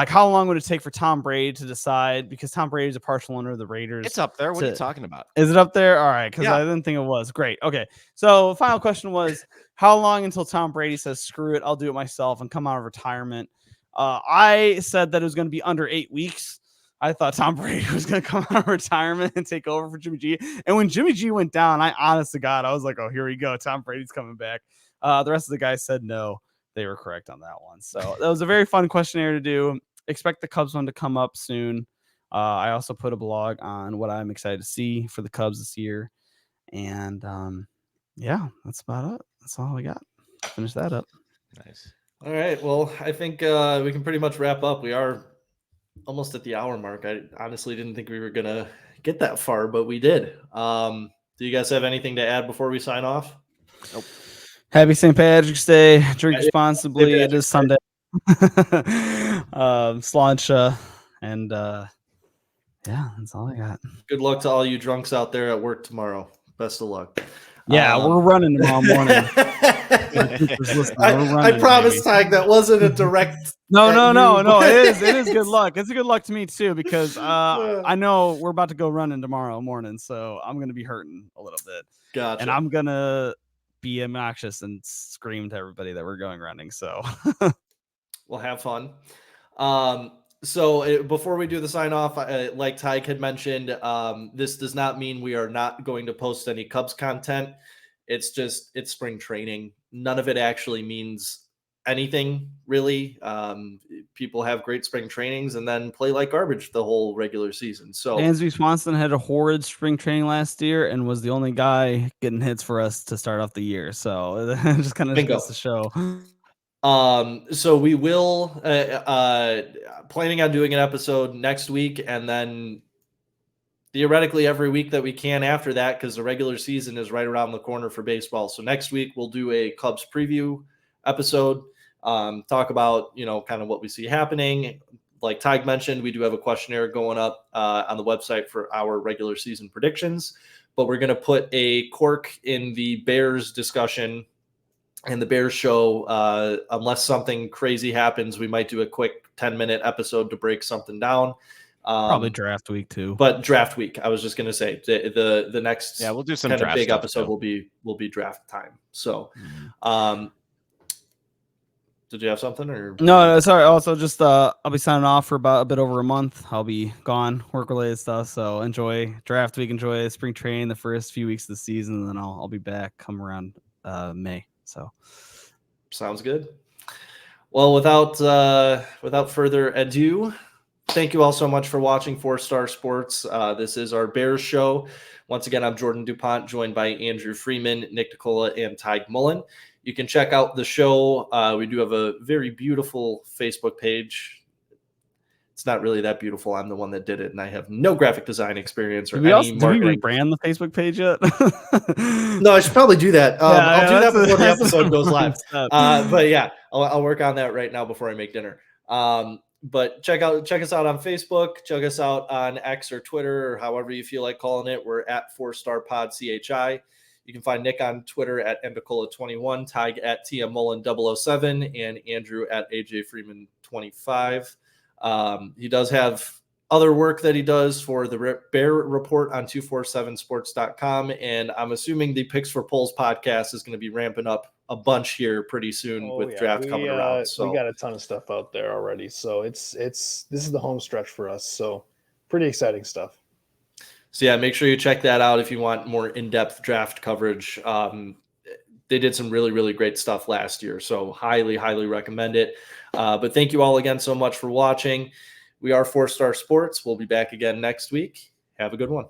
how long would it take for Tom Brady to decide, because Tom Brady is a partial owner of the Raiders. It's up there. What are you talking about? Is it up there? All right, because I didn't think it was. Great. Okay. So final question was, how long until Tom Brady says, screw it, I'll do it myself and come out of retirement? I said that it was going to be under 8 weeks. I thought Tom Brady was going to come out of retirement and take over for Jimmy G. And when Jimmy G went down, I honest to God, I was like, oh, here we go. Tom Brady's coming back. The rest of the guys said no. They were correct on that one. So that was a very fun questionnaire to do. Expect the Cubs one to come up soon. I also put a blog on what I'm excited to see for the Cubs this year. And that's about it. That's all we got. Finish that up. Nice. All right. Well, I think we can pretty much wrap up. We are almost at the hour mark. I honestly didn't think we were going to get that far, but we did. Do you guys have anything to add before we sign off? Nope. Happy St. Patrick's Day. Drink responsibly. It is Sunday. Slancha. And that's all I got. Good luck to all you drunks out there at work tomorrow. Best of luck. Yeah, we're running tomorrow morning. I promise, Tyg, that wasn't a direct. No. It is good luck. It's a good luck to me too, because I know we're about to go running tomorrow morning, so I'm gonna be hurting a little bit. Gotcha. And I'm gonna be obnoxious and scream to everybody that we're going running. So, we'll have fun. So before we do the sign off, like Tyke had mentioned, this does not mean we are not going to post any Cubs content. It's spring training. None of it actually means anything, really. People have great spring trainings and then play like garbage the whole regular season. So Dansby Swanson had a horrid spring training last year and was the only guy getting hits for us to start off the year. So it just kind of goes to show. So we will planning on doing an episode next week, and then theoretically every week that we can after that, because the regular season is right around the corner for baseball. So next week we'll do a Cubs preview episode, talk about, kind of what we see happening. Like Tyg mentioned, we do have a questionnaire going up on the website for our regular season predictions, but we're going to put a cork in the Bears discussion and the Bears show. Unless something crazy happens, we might do a quick 10-minute episode to break something down. Probably draft week too. But draft week, I was just going to say the next we'll do some kind of big episode too. will be draft time. So, did you have something or no? Sorry. Also, just I'll be signing off for about a bit over a month. I'll be gone, work related stuff. So enjoy draft week, enjoy spring training, the first few weeks of the season, and then I'll be back come around May. So sounds good. Well, without further ado, thank you all so much for watching 4-Star Sports. This is our Bears show. Once again, I'm Jordan DuPont, joined by Andrew Freeman, Nick Nicola, and Tyg Mullen. You can check out the show. We do have a very beautiful Facebook page. It's not really that beautiful. I'm the one that did it, and I have no graphic design experience or any marketing. Did we rebrand the Facebook page yet? No, I should probably do that. I'll do that before the episode goes live. But yeah, I'll work on that right now before I make dinner. But check us out on Facebook. Check us out on X or Twitter or however you feel like calling it. We're at 4-Star Pod CHI. You can find Nick on Twitter at Endicola21, Tyg at TMMullen007, and Andrew at AJ Freeman25. He does have other work that he does for the Bear Report on 247sports.com. And I'm assuming the Picks for Polls podcast is going to be ramping up a bunch here pretty soon with draft coming around. So we got a ton of stuff out there already. So this is the home stretch for us. So pretty exciting stuff. So yeah, make sure you check that out if you want more in-depth draft coverage. They did some really, really great stuff last year. So highly, highly recommend it. But thank you all again so much for watching. We are 4-Star Sports. We'll be back again next week. Have a good one.